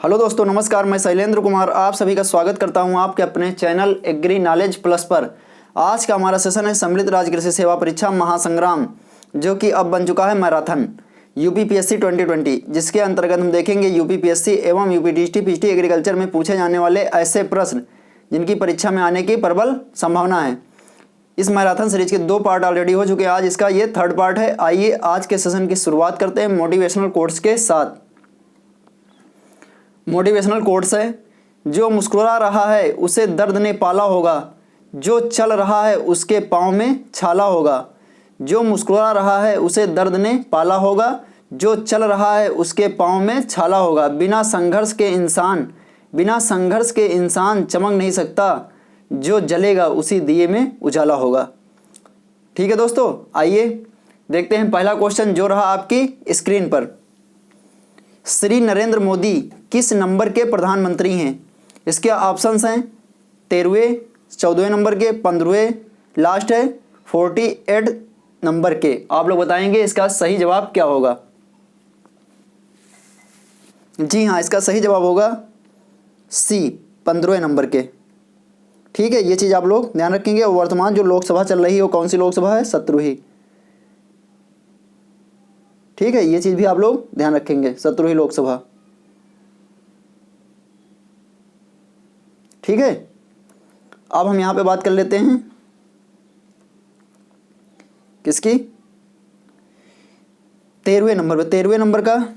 Hello दोस्तों, नमस्कार। मैं शैलेंद्र कुमार आप सभी का स्वागत करता हूं आपके अपने चैनल एग्री नॉलेज प्लस पर। आज का हमारा सेशन है सम्मिलित राज्य कृषि सेवा परीक्षा महासंग्राम, जो कि अब बन चुका है मैराथन यूपीपीएससी 2020, जिसके अंतर्गत हम देखेंगे यूपीपीएससी एवं यूपीटीसीटी पीटी एग्रीकल्चर में पूछे जाने वाले ऐसे प्रश्न जिनकी परीक्षा में आने की प्रबल संभावना है। इस मैराथन सीरीज के 2 पार्ट ऑलरेडी हो चुके हैं, आज इसका ये 3rd पार्ट है। आइए आज के सेशन की शुरुआत करते हैं मोटिवेशनल कोट्स के साथ। मोटिवेशनल कोट्स है, जो मुस्कुरा रहा है उसे दर्द ने पाला होगा, जो चल रहा है उसके पाँव में छाला होगा। जो मुस्कुरा रहा है उसे दर्द ने पाला होगा, जो चल रहा है उसके पाँव में छाला होगा। बिना संघर्ष के इंसान चमक नहीं सकता, जो जलेगा उसी दिए में उजाला होगा। ठीक है दोस्तों, आइए देखते हैं पहला क्वेश्चन जो रहा आपकी स्क्रीन पर। श्री नरेंद्र मोदी किस नंबर के प्रधानमंत्री हैं? इसके ऑप्शंस हैं 13वें, 14वें नंबर के, 15वें, लास्ट है 48 नंबर के। आप लोग बताएंगे इसका सही जवाब क्या होगा। जी हाँ, इसका सही जवाब होगा सी, 15वें नंबर के। ठीक है, ये चीज़ आप लोग ध्यान रखेंगे। वर्तमान जो लोकसभा चल रही है वो कौन सी लोकसभा है? 17वीं। ठीक है, ये चीज़ भी आप लोग ध्यान रखेंगे, 17वीं लोकसभा। ठीक है, अब हम यहाँ पे बात कर लेते हैं किसकी? 13वें नंबर पे। 13वें नंबर का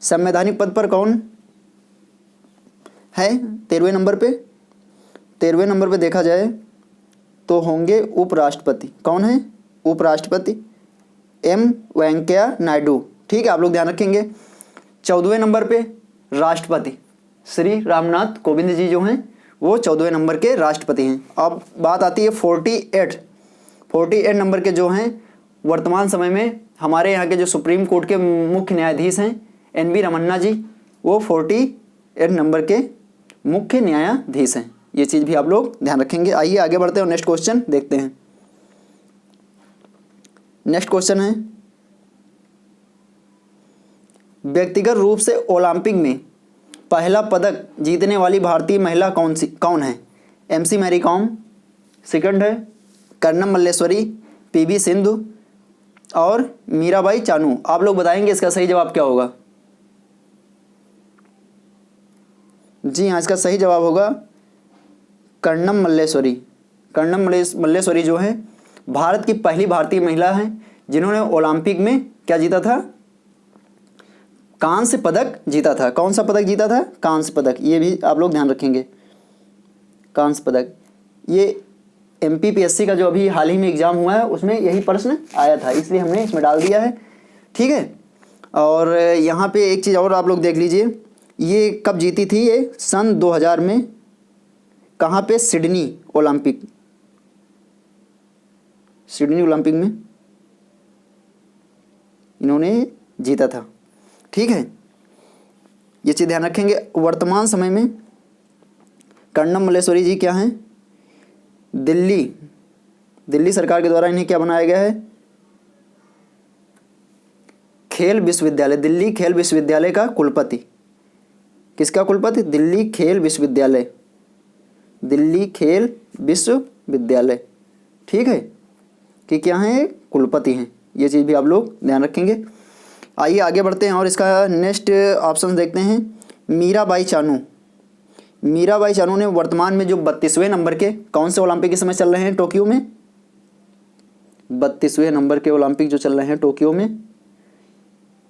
संवैधानिक पद पर कौन है? 13वें नंबर पे, 13वें नंबर पे देखा जाए तो होंगे उपराष्ट्रपति। कौन है? उपराष्ट्रपति एम वेंकैया नायडू। ठीक है, आप लोग ध्यान रखेंगे। 14वें नंबर पे राष्ट्रपति श्री रामनाथ कोविंद जी जो हैं वो 14वें नंबर के राष्ट्रपति हैं। अब बात आती है 48 नंबर के जो हैं वर्तमान समय में हमारे यहाँ के जो सुप्रीम कोर्ट के मुख्य न्यायाधीश हैं NV रमन्ना जी, वो 48 नंबर के मुख्य न्यायाधीश हैं। ये चीज़ भी आप लोग ध्यान रखेंगे। आइए आगे बढ़ते हैं और नेक्स्ट क्वेश्चन देखते हैं। नेक्स्ट क्वेश्चन है, व्यक्तिगत रूप से ओलंपिक में पहला पदक जीतने वाली भारतीय महिला कौन है? MC मैरी कॉम, सेकंड है कर्णम मल्लेश्वरी, PV सिंधु और मीराबाई चानू। आप लोग बताएंगे इसका सही जवाब क्या होगा। जी हाँ, इसका सही जवाब होगा कर्णम मल्लेश्वरी। कर्णम मल्लेश्वरी जो है भारत की पहली भारतीय महिला हैं जिन्होंने ओलंपिक में क्या जीता था? कांस्य पदक जीता था। कौन सा पदक जीता था? कांस्य पदक। ये भी आप लोग ध्यान रखेंगे, कांस्य पदक। ये MPPSC का जो अभी हाल ही में एग्जाम हुआ है उसमें यही प्रश्न आया था, इसलिए हमने इसमें डाल दिया है। ठीक है, और यहाँ पे एक चीज़ और आप लोग देख लीजिए, ये कब जीती थी? ये सन 2000 में। कहाँ पे? सिडनी ओलंपिक में इन्होंने जीता था। ठीक है, ये चीज़ ध्यान रखेंगे। वर्तमान समय में कर्णम मल्लेश्वरी जी क्या हैं? दिल्ली सरकार के द्वारा इन्हें क्या बनाया गया है? खेल विश्वविद्यालय, दिल्ली खेल विश्वविद्यालय का कुलपति। किसका कुलपति? दिल्ली खेल विश्वविद्यालय। ठीक है, कि क्या है? कुलपति हैं। ये चीज़ भी आप लोग ध्यान रखेंगे। आइए आगे बढ़ते हैं और इसका नेक्स्ट ऑप्शन देखते हैं। मीराबाई चानू ने वर्तमान में जो 32वें नंबर के कौन से ओलंपिक इस समय चल रहे हैं टोक्यो में? 32वें नंबर के ओलंपिक जो चल रहे हैं टोक्यो में,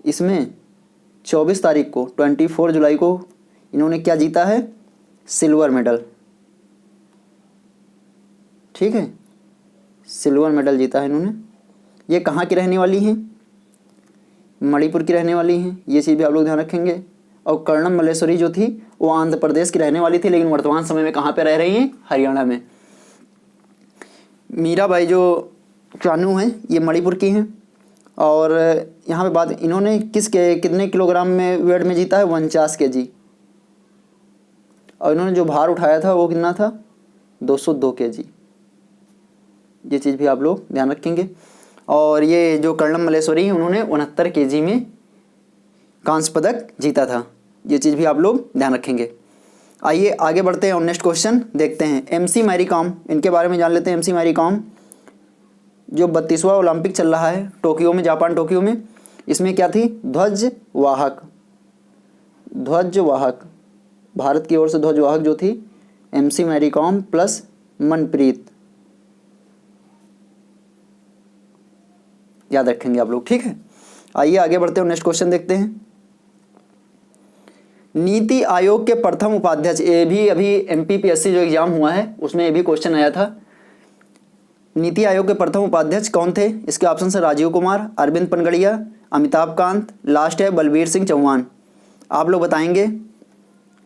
इसमें 24 तारीख को 24 जुलाई को इन्होंने क्या जीता है? Silver medal. ठीक है, सिल्वर मेडल जीता है इन्होंने। ये कहाँ की रहने वाली हैं? मणिपुर की रहने वाली हैं। ये चीज़ भी आप लोग ध्यान रखेंगे। और कर्णम मल्लेश्वरी जो थी वो आंध्र प्रदेश की रहने वाली थी, लेकिन वर्तमान समय में कहाँ पे रह रही हैं? हरियाणा में। मीराबाई जो चानू हैं ये मणिपुर की हैं। और यहाँ पे बात, इन्होंने कितने किलोग्राम में वेट में जीता है? 49 kg। और इन्होंने जो भार उठाया था वो कितना था? 202 kg। ये चीज़ भी आप लोग ध्यान रखेंगे। और ये जो कर्णम मल्लेश्वरी हैं उन्होंने 69 kg में कांस्य पदक जीता था। ये चीज़ भी आप लोग ध्यान रखेंगे। आइए आगे बढ़ते हैं और नेक्स्ट क्वेश्चन देखते हैं। एमसी मैरी कॉम, इनके बारे में जान लेते हैं। एमसी मैरी कॉम जो 32वां ओलंपिक चल रहा है टोक्यो में, जापान टोक्यो में, इसमें क्या थी? ध्वजवाहक। ध्वजवाहक भारत की ओर से ध्वजवाहक जो थी MC Mary Kom plus Manpreet, याद रखेंगे आप लोग, ठीक है। आइए आगे बढ़ते हैं, नेक्स्ट क्वेश्चन देखते हैं। नीति आयोग के प्रथम उपाध्यक्ष, ये भी अभी एमपीपीएससी जो एग्जाम हुआ है उसमें ये भी क्वेश्चन आया था। नीति आयोग के प्रथम उपाध्यक्ष कौन थे? इसके ऑप्शन है राजीव कुमार, अरविंद पनगड़िया, अमिताभ कांत, लास्ट है बलबीर सिंह चौहान। आप लोग बताएंगे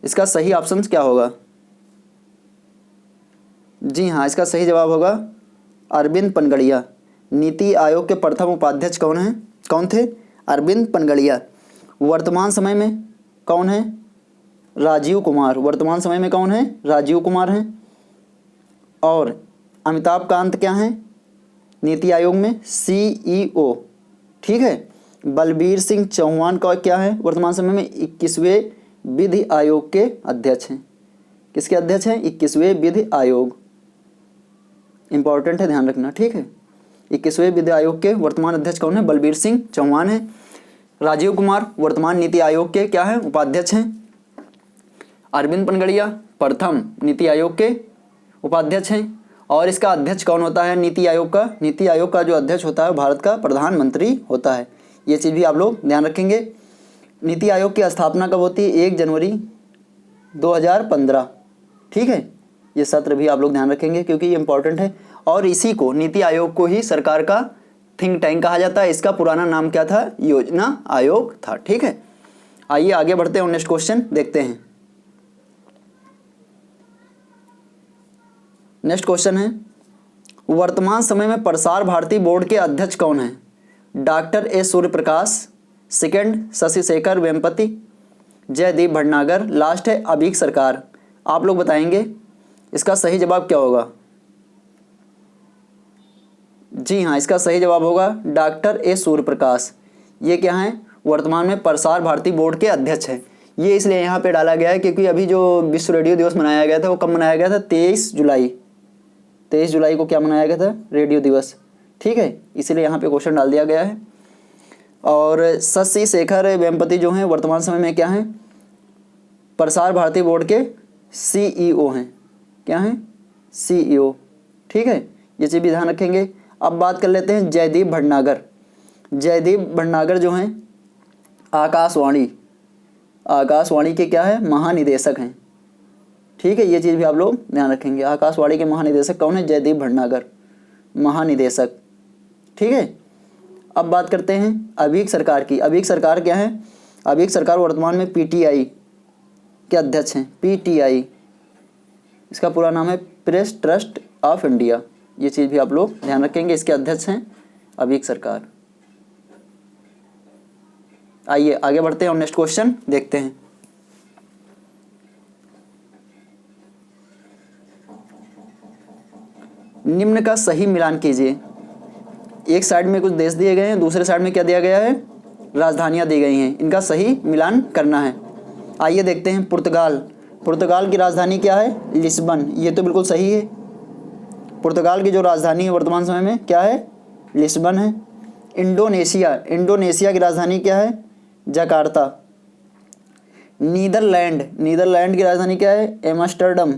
इसका सही ऑप्शन क्या होगा? जी हाँ, इसका सही जवाब होगा अरविंद पनगड़िया। नीति आयोग के प्रथम उपाध्यक्ष कौन थे? अरविंद पनगड़िया। वर्तमान समय में कौन है? राजीव कुमार। वर्तमान समय में कौन है? राजीव कुमार हैं। और अमिताभ कांत क्या हैं नीति आयोग में? CEO, ठीक है। बलबीर सिंह चौहान का क्या है वर्तमान समय में? 21वें विधि आयोग के अध्यक्ष हैं। किसके अध्यक्ष हैं? 21वें विधि आयोग, इंपॉर्टेंट है, ध्यान रखना, ठीक है। 21वें विधि आयोग के वर्तमान अध्यक्ष कौन है? बलबीर सिंह चौहान है। राजीव कुमार वर्तमान नीति आयोग के क्या है? उपाध्यक्ष हैं। अरविंद पनगड़िया प्रथम नीति आयोग के उपाध्यक्ष हैं। और इसका अध्यक्ष कौन होता है नीति आयोग का? नीति आयोग का जो अध्यक्ष होता है भारत का प्रधानमंत्री होता है। ये चीज़ भी आप लोग ध्यान रखेंगे। नीति आयोग की स्थापना कब होती है? 1 जनवरी 2015, ठीक है। ये सत्र भी आप लोग ध्यान रखेंगे क्योंकि ये इंपॉर्टेंट है। और इसी को नीति आयोग को ही सरकार का थिंक टैंक कहा जाता है। इसका पुराना नाम क्या था? योजना आयोग था, ठीक है। आइए आगे बढ़ते हैं और नेक्स्ट क्वेश्चन देखते हैं। नेक्स्ट क्वेश्चन है, वर्तमान समय में प्रसार भारती बोर्ड के अध्यक्ष कौन है? Doctor S Suryaprakash, second Shashi Shekhar Vempati, Jaideep Bhatnagar, last है अभीक सरकार। आप लोग बताएंगे इसका सही जवाब क्या होगा? जी हाँ, इसका सही जवाब होगा डॉक्टर एस सूर्यप्रकाश। ये क्या हैं? वर्तमान में प्रसार भारती बोर्ड के अध्यक्ष हैं। ये इसलिए यहाँ पे डाला गया है क्योंकि अभी जो विश्व रेडियो दिवस मनाया गया था वो कब मनाया गया था? 23 जुलाई। 23 जुलाई को क्या मनाया गया था? रेडियो दिवस, ठीक है। इसलिए यहाँ पे क्वेश्चन डाल दिया गया है। और शशि शेखर वेम्पति जो हैं वर्तमान समय में क्या हैं? प्रसार भारती बोर्ड के CEO हैं। क्या हैं? CEO, ठीक है। ये चीज़ भी ध्यान रखेंगे। अब बात कर लेते हैं जयदीप भटनागर। जयदीप भटनागर जो हैं आकाशवाणी के क्या है? महानिदेशक हैं, ठीक है। ये चीज़ भी आप लोग ध्यान रखेंगे। आकाशवाणी के महानिदेशक कौन है? जयदीप भटनागर, महानिदेशक, ठीक है। अब बात करते हैं अभीक सरकार की। अभीक सरकार क्या है? अभीक सरकार वर्तमान में PTI के अध्यक्ष हैं। PTI, इसका पूरा नाम है प्रेस ट्रस्ट ऑफ इंडिया। ये चीज़ भी आप लोग ध्यान रखेंगे। इसके अध्यक्ष हैं अभीक सरकार। आइए आगे बढ़ते हैं और नेक्स्ट क्वेश्चन देखते हैं। निम्न का सही मिलान कीजिए। एक साइड में कुछ देश दिए गए हैं, दूसरे साइड में क्या दिया गया है? राजधानियां दी गई हैं। इनका सही मिलान करना है। आइए देखते हैं। पुर्तगाल की राजधानी क्या है? लिस्बन। ये तो बिल्कुल सही है। पुर्तगाल की जो राजधानी है वर्तमान समय में क्या है? लिस्बन है। इंडोनेशिया की राजधानी क्या है? जकार्ता। नीदरलैंड की राजधानी क्या है? एम्स्टर्डम,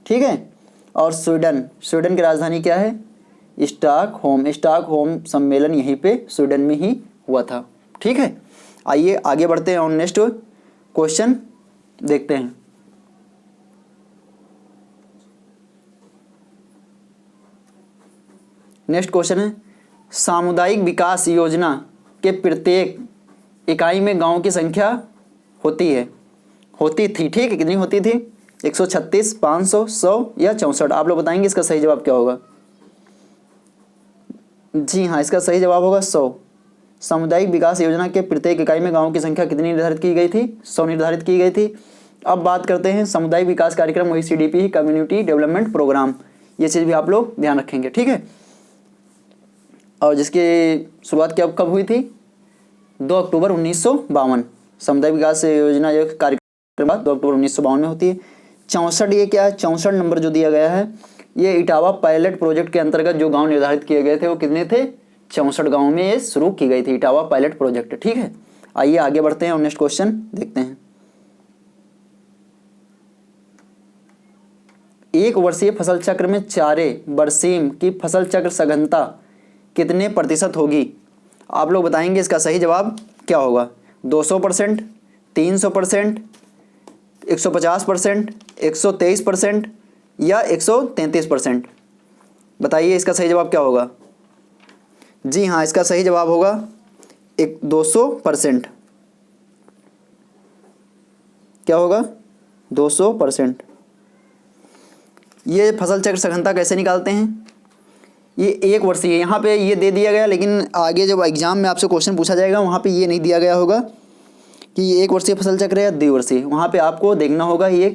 ठीक है। और स्वीडन की राजधानी क्या है? स्टॉकहोम सम्मेलन यहीं पे स्वीडन में ही हुआ था, ठीक है। आइए आगे बढ़ते हैं और नेक्स्ट क्वेश्चन देखते हैं। नेक्स्ट क्वेश्चन है, सामुदायिक विकास योजना के प्रत्येक इकाई में गांव की संख्या होती थी, ठीक है। कितनी होती थी? 136, 500, 100 या 64। आप लोग बताएंगे इसका सही जवाब क्या होगा? जी हाँ, इसका सही जवाब होगा 100। सामुदायिक विकास योजना के प्रत्येक इकाई में गांवों की संख्या कितनी निर्धारित की गई थी? 100 निर्धारित की गई थी। अब बात करते हैं सामुदायिक विकास कार्यक्रम, वही CDP, कम्युनिटी डेवलपमेंट प्रोग्राम। ये चीज़ भी आप लोग ध्यान रखेंगे, ठीक है। और जिसकी शुरुआत कब हुई थी? 2 अक्टूबर 1952, समुदाय विकास योजना जो कार्यक्रम 2 अक्टूबर 1952 में होती है। 64 ये क्या है, 64 नंबर जो दिया गया है ये इटावा पायलट प्रोजेक्ट के अंतर्गत जो गांव निर्धारित किए गए थे वो कितने थे, 64 गाँव में ये शुरू की गई थी इटावा पायलट प्रोजेक्ट। ठीक है, आइए आगे बढ़ते हैं और नेक्स्ट क्वेश्चन देखते हैं। एक वर्षीय फसल चक्र में चारे बरसीम की फसल चक्र सघनता कितने प्रतिशत होगी? आप लोग बताएंगे इसका सही जवाब क्या होगा। 200%, 300%, 150%, 123% या 133%? बताइए इसका सही जवाब क्या होगा। जी हाँ, इसका सही जवाब होगा 200%। क्या होगा, 200%। ये फसल चक्र सघनता कैसे निकालते हैं, ये एक वर्षीय, यहाँ पे ये दे दिया गया, लेकिन आगे जब एग्जाम में आपसे क्वेश्चन पूछा जाएगा वहाँ पे ये नहीं दिया गया होगा कि ये एक वर्षीय फसल चक्र है या द्विवर्षीय। वहाँ पे आपको देखना होगा ये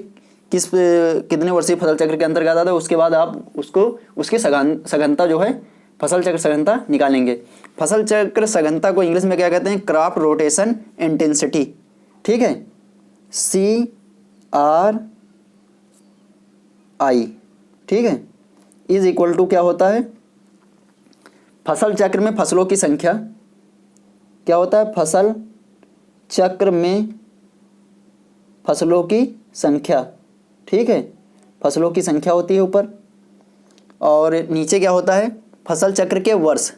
कितने वर्षीय फसल चक्र के अंतर्गत आता है, उसके बाद आप उसको उसकी सघनता जो है फसल चक्र सघनता निकालेंगे। फसल चक्र सघनता को इंग्लिश में क्या कहते हैं, क्रॉप रोटेशन इंटेंसिटी। ठीक है, CRI। ठीक है, इज इक्वल टू क्या होता है, फसल चक्र में फसलों की संख्या। क्या होता है, फसल चक्र में फसलों की संख्या। ठीक है, फसलों की संख्या होती है ऊपर, और नीचे क्या होता है, फसल चक्र के वर्ष।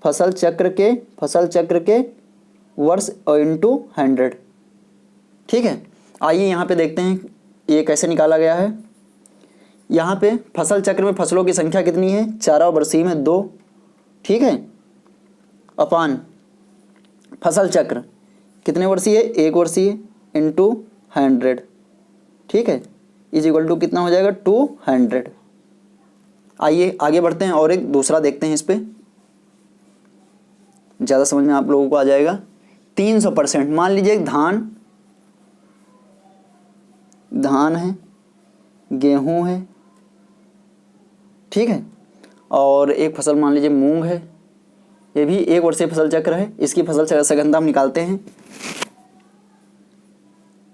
फसल चक्र के वर्ष और इंटू 100। ठीक है, आइए यहाँ पे देखते हैं ये कैसे निकाला गया है। यहाँ पे फसल चक्र में फसलों की संख्या कितनी है, चारा और बरसीम है 2। ठीक है, अपान फसल चक्र कितने वर्षीय है, 1 वर्षीय इंटू 100। ठीक है, इज इक्वल टू कितना हो जाएगा, 200। आइए आगे बढ़ते हैं और एक दूसरा देखते हैं, इस पर ज़्यादा समझ में आप लोगों को आ जाएगा। 300%। मान लीजिए धान है, गेहूं है, ठीक है, और एक फसल मान लीजिए मूंग है, ये भी 1 वर्षीय फसल चक्र है। इसकी फसल चक्र सघनता हम निकालते हैं,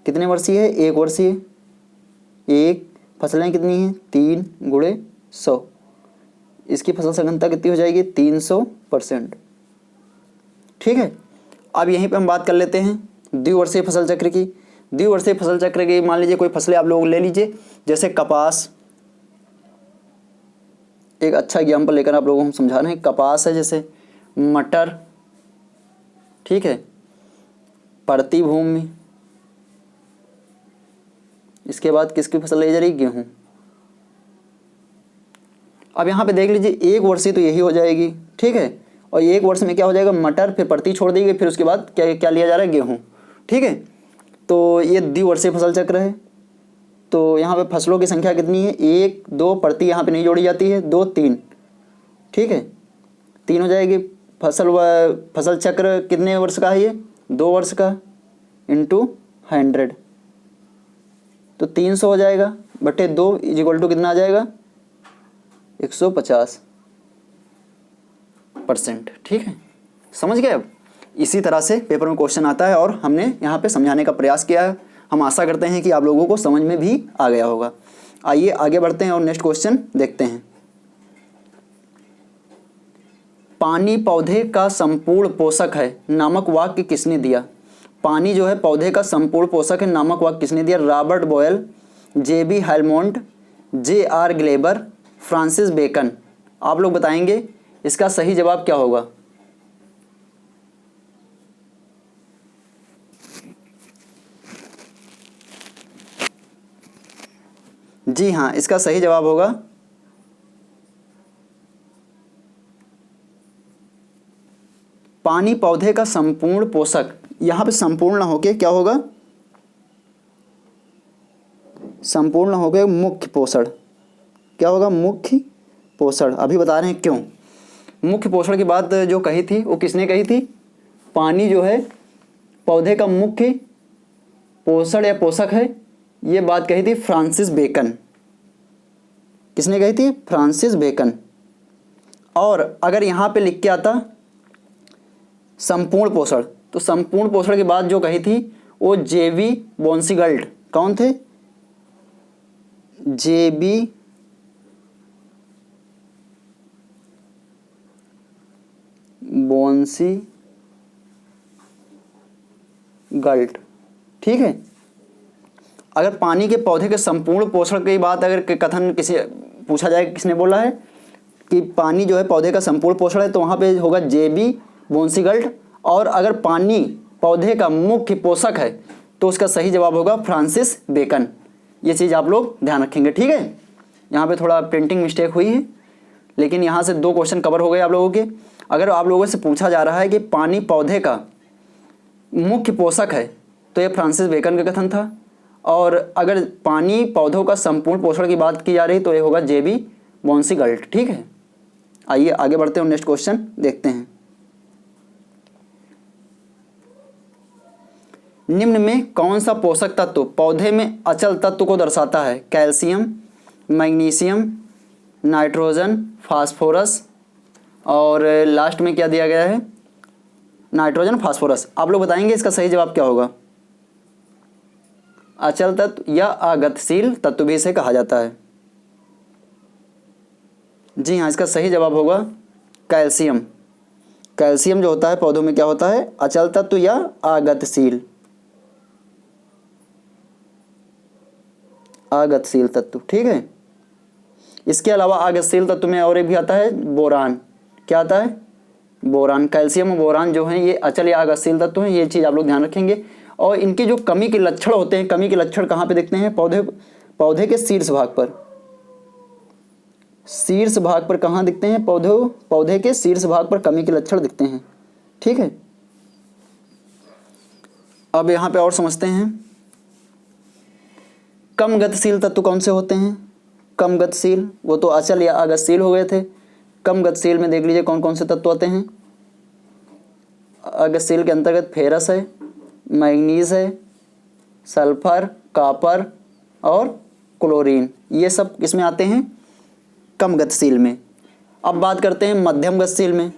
कितने वर्षीय है, 1 वर्षीय। एक फसलें कितनी हैं, 3 गुणे 100, इसकी फसल सघनता कितनी हो जाएगी, 300%। ठीक है, अब यहीं पे हम बात कर लेते हैं द्विवर्षीय फसल चक्र की। द्विवर्षीय फसल चक्र की मान लीजिए कोई फसलें आप लोग ले लीजिए, जैसे कपास, एक अच्छा एग्जाम्पल लेकर आप लोगों को हम समझा रहे हैं। कपास है, जैसे मटर, ठीक है, पड़ती भूमि, इसके बाद किसकी फसल ले जा रही, गेहूं। अब यहाँ पे देख लीजिए 1 वर्षीय तो यही हो जाएगी। ठीक है, और 1 वर्ष में क्या हो जाएगा, मटर, फिर पड़ती छोड़ दी गई, फिर उसके बाद क्या लिया जा रहा है, गेहूं। ठीक है, तो ये द्विवर्षीय फसल चक्र है। तो यहाँ पे फसलों की संख्या कितनी है, 1 2, पड़ती यहाँ पे नहीं जोड़ी जाती है, 2 3। ठीक है, 3 हो जाएगी। फसल चक्र कितने वर्ष का है, ये 2 वर्ष का, इंटू 100, तो 300 हो जाएगा बटे 2 इज इक्वल टू कितना आ जाएगा, 150%। ठीक है, समझ गए। अब इसी तरह से पेपर में क्वेश्चन आता है और हमने यहाँ पे समझाने का प्रयास किया है। हम आशा करते हैं कि आप लोगों को समझ में भी आ गया होगा। आइए आगे बढ़ते हैं और नेक्स्ट क्वेश्चन देखते हैं। पानी पौधे का संपूर्ण पोषक है नामक वाक्य किसने दिया? पानी जो है पौधे का संपूर्ण पोषक है नामक वाक्य किसने दिया? Robert Boyle, J.B. Helmont, J.R. Glauber, Francis Bacon. आप लोग बताएंगे इसका सही जवाब क्या होगा। जी हाँ, इसका सही जवाब होगा पानी पौधे का संपूर्ण पोषक। यहां पे संपूर्ण होके क्या होगा, संपूर्ण होके मुख्य पोषण। क्या होगा, मुख्य पोषण। अभी बता रहे हैं क्यों। मुख्य पोषण की बात जो कही थी वो किसने कही थी? पानी जो है पौधे का मुख्य पोषण या पोषक है, ये बात कही थी फ्रांसिस बेकन। किसने कही थी? Francis Bacon. और अगर यहाँ पे लिख के आता संपूर्ण पोषण, तो संपूर्ण पोषण की बात जो कही थी वो जेबी बोन्सीगल्ट, कौन थे? जेबी बोन्सीगल्ट, ठीक है। अगर पानी के पौधे के संपूर्ण पोषण की बात अगर कथन किसी पूछा जाए, किसने बोला है कि पानी जो है पौधे का संपूर्ण पोषण है, तो वहाँ पे होगा जेबी बोन्सीगल्ट। और अगर पानी पौधे का मुख्य पोषक है तो उसका सही जवाब होगा फ्रांसिस बेकन। ये चीज़ आप लोग ध्यान रखेंगे, ठीक है। यहाँ पे थोड़ा प्रिंटिंग मिस्टेक हुई है, लेकिन यहाँ से 2 क्वेश्चन कवर हो गए आप लोगों के। अगर आप लोगों से पूछा जा रहा है कि पानी पौधे का मुख्य पोषक है तो ये फ्रांसिस बेकन का कथन था, और अगर पानी पौधों का संपूर्ण पोषण की बात की जा रही तो ये होगा जेबी बोन्सीगल्ट, ठीक है। आइए आगे बढ़ते हैं, नेक्स्ट क्वेश्चन देखते हैं। निम्न में कौन सा पोषक तत्व पौधे में अचल तत्व को दर्शाता है? कैल्शियम, मैग्नीशियम, नाइट्रोजन, फास्फोरस, और लास्ट में क्या दिया गया है? Nitrogen, phosphorus. आप लोग बताएंगे इसका सही जवाब क्या होगा? अचल तत्व या अगतिशील तत्व भी इसे कहा जाता है। जी हाँ, इसका सही जवाब होगा कैल्शियम। कैल्शियम जो होता है पौधों में क्या होता है? अचल तत्व या अगतिशील, अगतिशील तत्व, ठीक है। इसके अलावा अगतिशील तत्व में और एक भी आता है बोरान। क्या आता है? बोरान। कैल्शियम और बोरान जो हैं ये अचल या अगतिशील तत्व हैं, ये चीज़ आप लोग ध्यान रखेंगे। और इनके जो कमी के लक्षण होते हैं, कमी के लक्षण कहाँ पे दिखते हैं? पौधे के शीर्ष भाग पर। शीर्ष भाग पर कहाँ दिखते हैं? पौधे के शीर्ष भाग पर कमी के लक्षण दिखते हैं, ठीक है। अब यहाँ पे और समझते हैं, कम गतिशील तत्व कौन से होते हैं? कम गतिशील, वो तो अचल या अगतिशील हो गए थे। कम गतिशील में देख लीजिए कौन कौन से तत्व आते हैं। अगतिशील के अंतर्गत फेरस है, मैग्नीज है, सल्फर, कॉपर और क्लोरीन, ये सब किसमें आते हैं? कम गतिशील में। अब बात करते हैं मध्यम गतिशील में।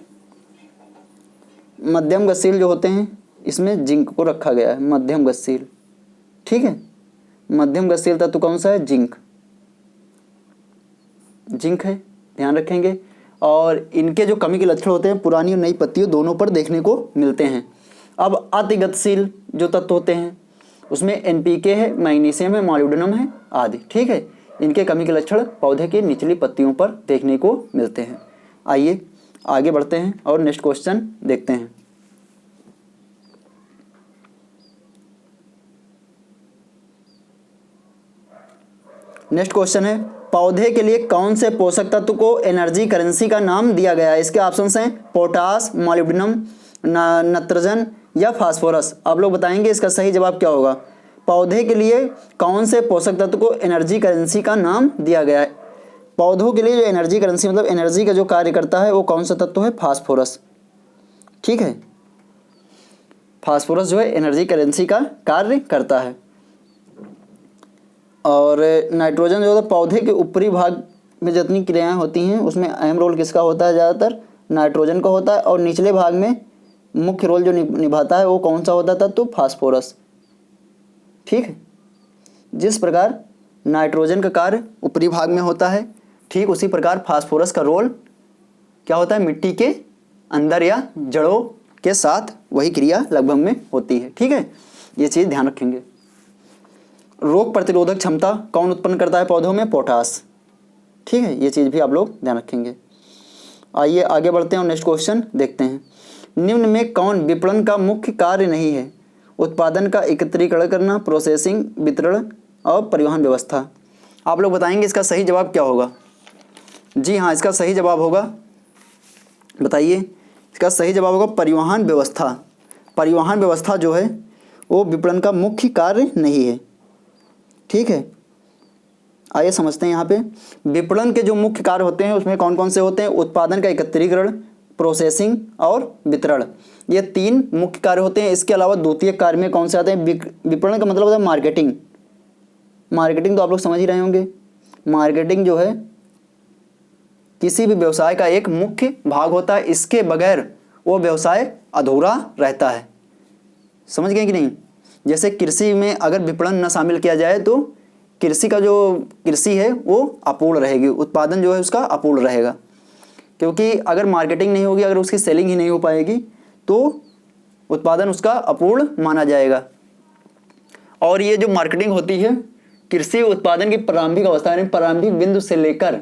मध्यम गतिशील जो होते हैं इसमें जिंक को रखा गया है, मध्यम गतिशील, ठीक है। मध्यम गतिशील तत्व कौन सा है? जिंक, जिंक है, ध्यान रखेंगे। और इनके जो कमी के लक्षण होते हैं पुरानी और नई पत्तियों दोनों पर देखने को मिलते हैं। अब अति गतिशील जो तत्व होते हैं उसमें एनपीके है, मैग्नीशियम है, मॉलिब्डेनम है आदि, ठीक है। इनके कमी के लक्षण पौधे की निचली पत्तियों पर देखने को मिलते हैं। आइए आगे बढ़ते हैं और नेक्स्ट क्वेश्चन देखते हैं। नेक्स्ट क्वेश्चन है, पौधे के लिए कौन से पोषक तत्व को एनर्जी करेंसी का नाम दिया गया है? इसके ऑप्शंस हैं पोटास, मॉलिब्डेनम, नाइट्रोजन या फास्फोरस। आप लोग बताएंगे इसका सही जवाब क्या होगा? पौधे के लिए कौन से पोषक तत्व को एनर्जी करेंसी का नाम दिया गया है? पौधों के लिए जो एनर्जी करेंसी मतलब एनर्जी का जो कार्य करता है वो कौन सा तत्व है? फास्फोरस, ठीक है। फास्फोरस जो है एनर्जी करेंसी का कार्य करता है। और नाइट्रोजन जो होता है पौधे के ऊपरी भाग में जितनी क्रियाएं होती हैं उसमें अहम रोल किसका होता है? ज़्यादातर नाइट्रोजन का होता है। और निचले भाग में मुख्य रोल जो निभाता है वो कौन सा होता था? तो फास्फोरस, ठीक है। जिस प्रकार नाइट्रोजन का कार्य ऊपरी भाग में होता है, ठीक उसी प्रकार फास्फोरस का रोल क्या होता है? मिट्टी के अंदर या जड़ों के साथ वही क्रिया लगभग में होती है, ठीक है। ये चीज़ ध्यान रखेंगे। रोग प्रतिरोधक क्षमता कौन उत्पन्न करता है पौधों में? पोटास, ठीक है। ये चीज़ भी आप लोग ध्यान रखेंगे। आइए आगे बढ़ते हैं और नेक्स्ट क्वेश्चन देखते हैं। निम्न में कौन विपणन का मुख्य कार्य नहीं है? उत्पादन का एकत्रीकरण करना, प्रोसेसिंग, वितरण और परिवहन व्यवस्था। आप लोग बताएंगे इसका सही जवाब क्या होगा? जी हाँ, इसका सही जवाब होगा, बताइए, इसका सही जवाब होगा परिवहन व्यवस्था। परिवहन व्यवस्था जो है वो विपणन का मुख्य कार्य नहीं है, ठीक है। आइए समझते हैं यहाँ पे विपणन के जो मुख्य कार्य होते हैं उसमें कौन कौन से होते हैं? उत्पादन का एकत्रीकरण, प्रोसेसिंग और वितरण, ये 3 मुख्य कार्य होते हैं। इसके अलावा द्वितीय कार्य में कौन से आते हैं? विपणन का मतलब होता है मार्केटिंग। मार्केटिंग तो आप लोग समझ ही रहे होंगे। मार्केटिंग जो है किसी भी व्यवसाय का एक मुख्य भाग होता है, इसके बगैर वो व्यवसाय अधूरा रहता है। समझ गए कि नहीं। जैसे कृषि में अगर विपणन न शामिल किया जाए तो कृषि का जो कृषि है वो अपूर्ण रहेगी, उत्पादन जो है उसका अपूर्ण रहेगा, क्योंकि अगर मार्केटिंग नहीं होगी, अगर उसकी सेलिंग ही नहीं हो पाएगी तो उत्पादन उसका अपूर्ण माना जाएगा। और ये जो मार्केटिंग होती है कृषि उत्पादन की प्रारंभिक अवस्था यानी प्रारंभिक बिंदु से लेकर,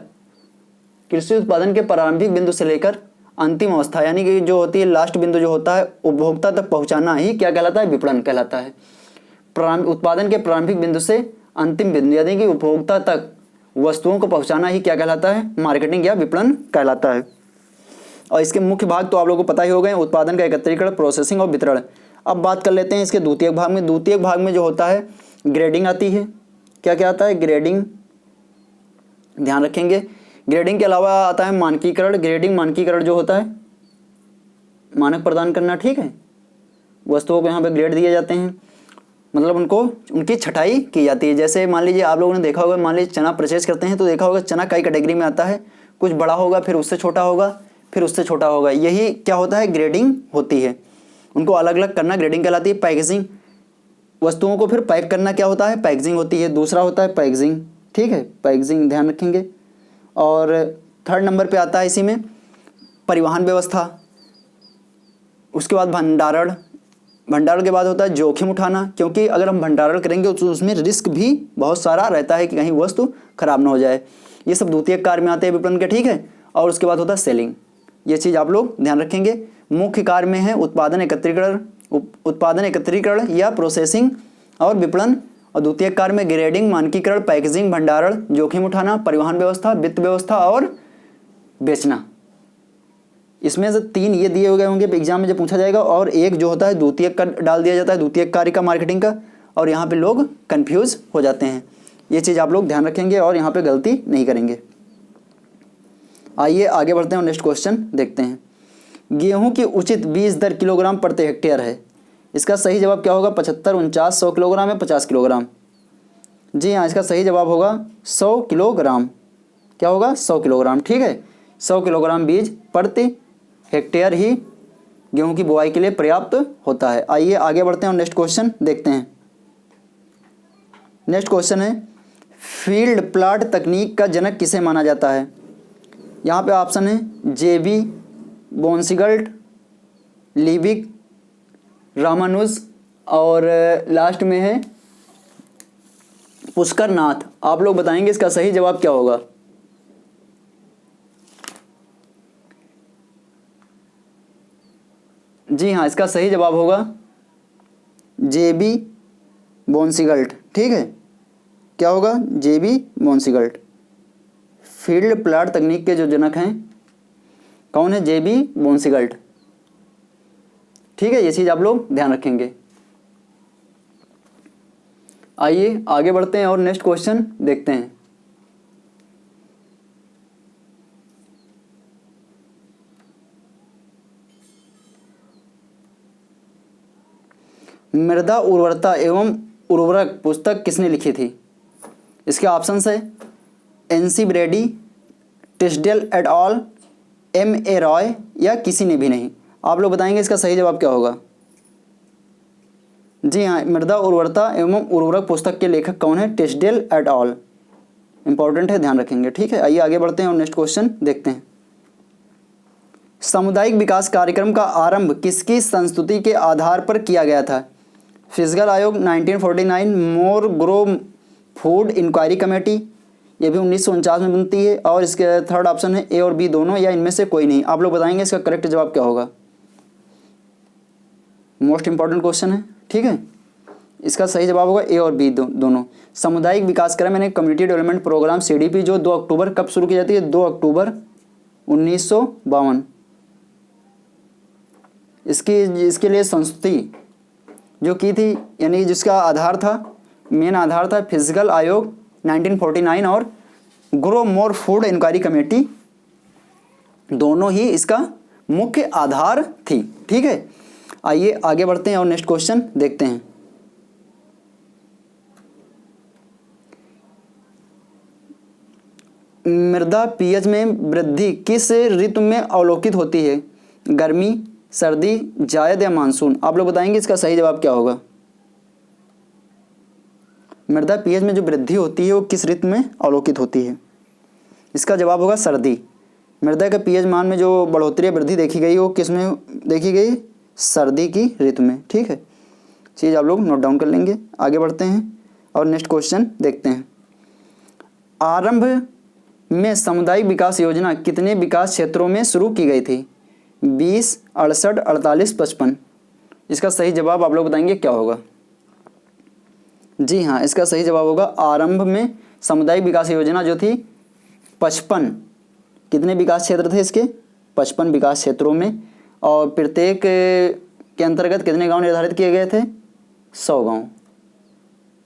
कृषि उत्पादन के प्रारंभिक बिंदु से लेकर अंतिम अवस्था यानी कि जो होती है लास्ट बिंदु जो होता है उपभोक्ता तक पहुंचाना ही क्या कहलाता है, विपणन कहलाता है। उत्पादन के प्रारंभिक बिंदु से अंतिम बिंदु यानी कि उपभोक्ता तक वस्तुओं को पहुंचाना ही क्या कहलाता है, मार्केटिंग या विपणन कहलाता है। और इसके मुख्य भाग तो आप लोगों को पता ही हो गए, उत्पादन का एकत्रीकरण, प्रोसेसिंग और वितरण। अब बात कर लेते हैं इसके द्वितीयक भाग में। द्वितीयक भाग में जो होता है ग्रेडिंग आती है। क्या क्या आता है, ग्रेडिंग, ध्यान रखेंगे। ग्रेडिंग के अलावा आता है मानकीकरण। ग्रेडिंग मानकीकरण जो होता है मानक प्रदान करना, ठीक है। वस्तुओं को यहाँ पे ग्रेड दिए जाते हैं, मतलब उनको उनकी छटाई की जाती है। जैसे मान लीजिए आप लोगों ने देखा होगा, मान लीजिए चना परचेज करते हैं तो देखा होगा चना कई कैटेगरी में आता है, कुछ बड़ा होगा फिर उससे छोटा होगा फिर उससे छोटा होगा, यही क्या होता है, ग्रेडिंग होती है। उनको अलग अलग करना ग्रेडिंग कहलाती है। पैकेजिंग, वस्तुओं को फिर पैक करना क्या होता है, पैकेजिंग होती है। दूसरा होता है पैकेजिंग, ठीक है, पैकेजिंग ध्यान रखेंगे। और थर्ड नंबर पे आता है इसी में परिवहन व्यवस्था। उसके बाद भंडारण, भंडारण के बाद होता है जोखिम उठाना, क्योंकि अगर हम भंडारण करेंगे तो उसमें रिस्क भी बहुत सारा रहता है कि कहीं वस्तु खराब ना हो जाए। ये सब द्वितीयक कार्य में आते हैं विपणन के, ठीक है। और उसके बाद होता है सेलिंग, ये चीज़ आप लोग ध्यान रखेंगे। मुख्य कार्य में है उत्पादन एकत्रीकरण या प्रोसेसिंग और विपणन। और द्वितीयक कार्य में ग्रेडिंग, मानकीकरण, पैकेजिंग, भंडारण, जोखिम उठाना, परिवहन व्यवस्था, वित्त व्यवस्था और बेचना। इसमें से 3 ये दिए गए होंगे एग्जाम में जब पूछा जाएगा, और एक जो होता है द्वितीयक का डाल दिया जाता है, द्वितीयक कार्य का, मार्केटिंग का। और यहाँ पे लोग कंफ्यूज हो जाते हैं, ये चीज़ आप लोग ध्यान रखेंगे और यहाँ पे गलती नहीं करेंगे। आइए आगे बढ़ते हैं और नेक्स्ट क्वेश्चन देखते हैं। गेहूं की उचित बीज दर किलोग्राम प्रति हेक्टेयर है, इसका सही जवाब क्या होगा, 75, 49, 100 किलोग्राम या 50 किलोग्राम। जी हाँ, इसका सही जवाब होगा 100 किलोग्राम। क्या होगा, 100 किलोग्राम, ठीक है। 100 किलोग्राम बीज प्रति हेक्टेयर ही गेहूं की बुआई के लिए पर्याप्त होता है। आइए आगे बढ़ते हैं और नेक्स्ट क्वेश्चन देखते हैं। नेक्स्ट क्वेश्चन है, फील्ड प्लॉट तकनीक का जनक किसे माना जाता है। यहाँ पे ऑप्शन है जेबी, बोन्सीगल्ट, लीबिक, रामानुज और लास्ट में है पुष्कर नाथ। आप लोग बताएंगे इसका सही जवाब क्या होगा। जी हाँ, इसका सही जवाब होगा जेबी बोन्सीगल्ट, ठीक है। क्या होगा, जेबी बोन्सीगल्ट। फील्ड प्लॉट तकनीक के जो जनक हैं कौन है, जेबी बोन्सीगल्ट, ठीक है। ये चीज़ आप लोग ध्यान रखेंगे। आइए आगे बढ़ते हैं और नेक्स्ट क्वेश्चन देखते हैं। मृदा उर्वरता एवं उर्वरक पुस्तक किसने लिखी थी। इसके ऑप्शंस है NC Brady, Tisdale et al, M.A. Roy या किसी ने भी नहीं। आप लोग बताएंगे इसका सही जवाब क्या होगा। जी हाँ, मृदा उर्वरता एवं उर्वरक पुस्तक के लेखक कौन है, टिस्डेल एट ऑल। इंपॉर्टेंट है, ध्यान रखेंगे, ठीक है। आइए आगे बढ़ते हैं और नेक्स्ट क्वेश्चन देखते हैं। सामुदायिक विकास कार्यक्रम का आरंभ किसकी संस्तुति के आधार पर किया गया था। फिजिकल आयोग 1949, मोर ग्रो फूड इंक्वायरी कमेटी, ये भी 1949 में बनती है। और इसके थर्ड ऑप्शन है ए और बी दोनों या इनमें से कोई नहीं। आप लोग बताएंगे इसका करेक्ट जवाब क्या होगा। मोस्ट इंपॉर्टेंट क्वेश्चन है, ठीक है। इसका सही जवाब होगा ए और बी दोनों। सामुदायिक विकास कार्यक्रम यानी कम्युनिटी डेवलपमेंट प्रोग्राम CDP जो 2 अक्टूबर कब शुरू की जाती है, 2 अक्टूबर 1952। इसके लिए संस्तुति जो की थी यानी जिसका आधार था, मेन आधार था फिजिकल आयोग 1949 और grow more food inquiry committee, दोनों ही इसका मुख्य आधार थी, ठीक है। आइए आगे बढ़ते हैं और नेक्स्ट क्वेश्चन देखते हैं। मृदा pH में वृद्धि किस ऋतु में अवलोकित होती है, गर्मी, सर्दी, जायद या मानसून? आप लोग बताएंगे इसका सही जवाब क्या होगा। मृदा पीएच में जो वृद्धि होती है वो किस ऋतु में अवलोकित होती है? इसका जवाब होगा सर्दी। मृदा के पीएच मान में जो बढ़ोतरी या वृद्धि देखी गई वो किस में देखी गई? सर्दी की ऋतु में। ठीक है, चीज़ आप लोग नोट डाउन कर लेंगे। आगे बढ़ते हैं और नेक्स्ट क्वेश्चन देखते हैं। आरंभ में सामुदायिक विकास योजना कितने विकास क्षेत्रों में शुरू की गई थी? 20, 68, 48, 55। इसका सही जवाब आप लोग बताएंगे क्या होगा। जी हाँ, इसका सही जवाब होगा आरंभ में सामुदायिक विकास योजना जो थी 55। कितने विकास क्षेत्र थे इसके? 55 विकास क्षेत्रों में, और प्रत्येक के अंतर्गत कितने गांव निर्धारित किए गए थे? 100 गांव।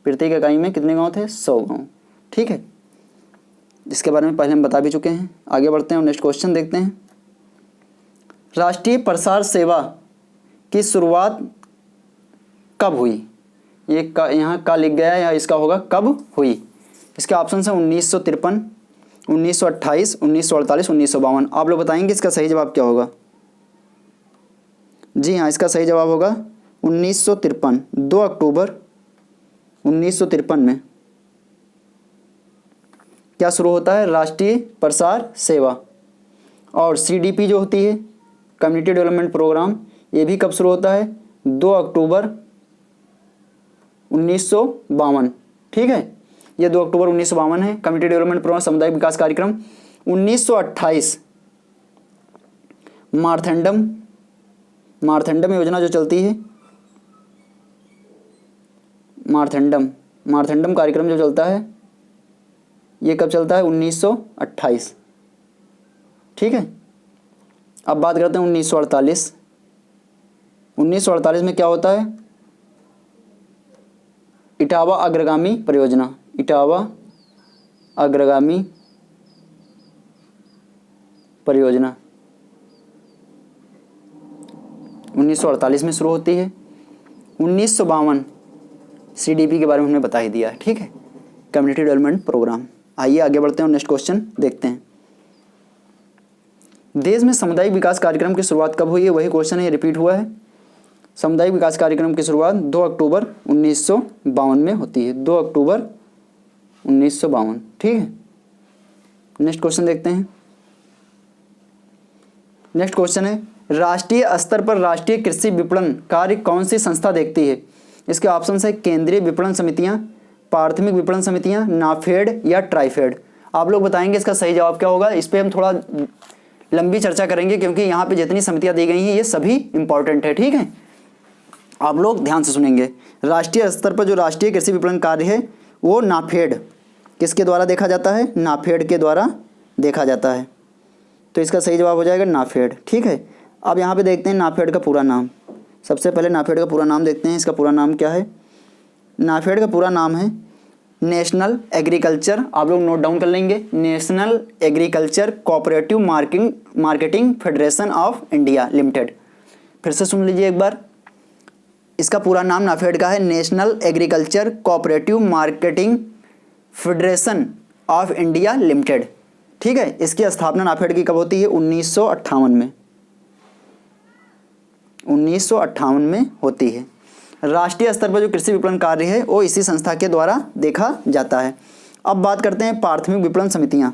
प्रत्येक इकाई में कितने गांव थे? 100 गांव। ठीक है, जिसके बारे में पहले हम बता भी चुके हैं। आगे बढ़ते हैं और नेक्स्ट क्वेश्चन देखते हैं। राष्ट्रीय प्रसार सेवा की शुरुआत कब हुई? ये यहाँ का लिख गया है, या इसका होगा कब हुई। इसके ऑप्शन है 1953, 1928, 1948, 1952। आप लोग बताएंगे इसका सही जवाब क्या होगा। जी हाँ, इसका सही जवाब होगा 1953। 2 अक्टूबर 1953 में क्या शुरू होता है? राष्ट्रीय प्रसार सेवा। और CDP जो होती है, कम्युनिटी डेवलपमेंट प्रोग्राम, ये भी कब शुरू होता है? 2 अक्टूबर 1952। ठीक है, ये 2 अक्टूबर 1952 है। कम्युनिटी डेवलपमेंट प्रोग्राम, सामुदायिक विकास कार्यक्रम। 1928 मारथंडम योजना जो चलती है, मारथंडम कार्यक्रम जो चलता है, ये कब चलता है? 1928। ठीक है, अब बात करते हैं 1948। 1948 में क्या होता है? इटावा अग्रगामी परियोजना। इटावा अग्रगामी परियोजना 1948 में शुरू होती है। 1952 CDP के बारे में हमने बता ही दिया है। ठीक है, कम्युनिटी डेवलपमेंट प्रोग्राम। आइए आगे बढ़ते हैं और नेक्स्ट क्वेश्चन देखते हैं। देश में सामुदायिक विकास कार्यक्रम की शुरुआत कब हुई है? वही क्वेश्चन है, ये रिपीट हुआ है। सामुदायिक विकास कार्यक्रम की शुरुआत 2 अक्टूबर 1952 में होती है। 2 अक्टूबर 1952। ठीक है, नेक्स्ट क्वेश्चन देखते हैं। नेक्स्ट क्वेश्चन है, राष्ट्रीय स्तर पर राष्ट्रीय कृषि विपणन कार्य कौन सी संस्था देखती है? इसके ऑप्शन है केंद्रीय विपणन समितियां, प्राथमिक विपणन समितियां, नाफेड या ट्राइफेड। आप लोग बताएंगे इसका सही जवाब क्या होगा। इस पर हम थोड़ा लंबी चर्चा करेंगे, क्योंकि यहाँ पे जितनी समितियां दी गई हैं ये सभी इंपॉर्टेंट है। ठीक है, आप लोग ध्यान से सुनेंगे। राष्ट्रीय स्तर पर जो राष्ट्रीय कृषि विपणन कार्य है वो नाफेड किसके द्वारा देखा जाता है? नाफेड के द्वारा देखा जाता है। तो इसका सही जवाब हो जाएगा नाफेड। ठीक है, अब यहाँ पे देखते हैं नाफेड का पूरा नाम। सबसे पहले नाफेड का पूरा नाम देखते हैं। इसका पूरा नाम क्या है? नाफेड का पूरा नाम है नेशनल एग्रीकल्चर, आप लोग नोट डाउन कर लेंगे, national agriculture cooperative marketing federation of India limited. फिर से सुन लीजिए एक बार, इसका पूरा नाम नाफेड का है national agriculture cooperative marketing federation of India limited. ठीक है, इसकी स्थापना नाफेड की कब होती है? 1958 में। 1958 में होती है। राष्ट्रीय स्तर पर जो कृषि विपणन कार्य है वो इसी संस्था के द्वारा देखा जाता है। अब बात करते हैं प्राथमिक विपणन समितियां।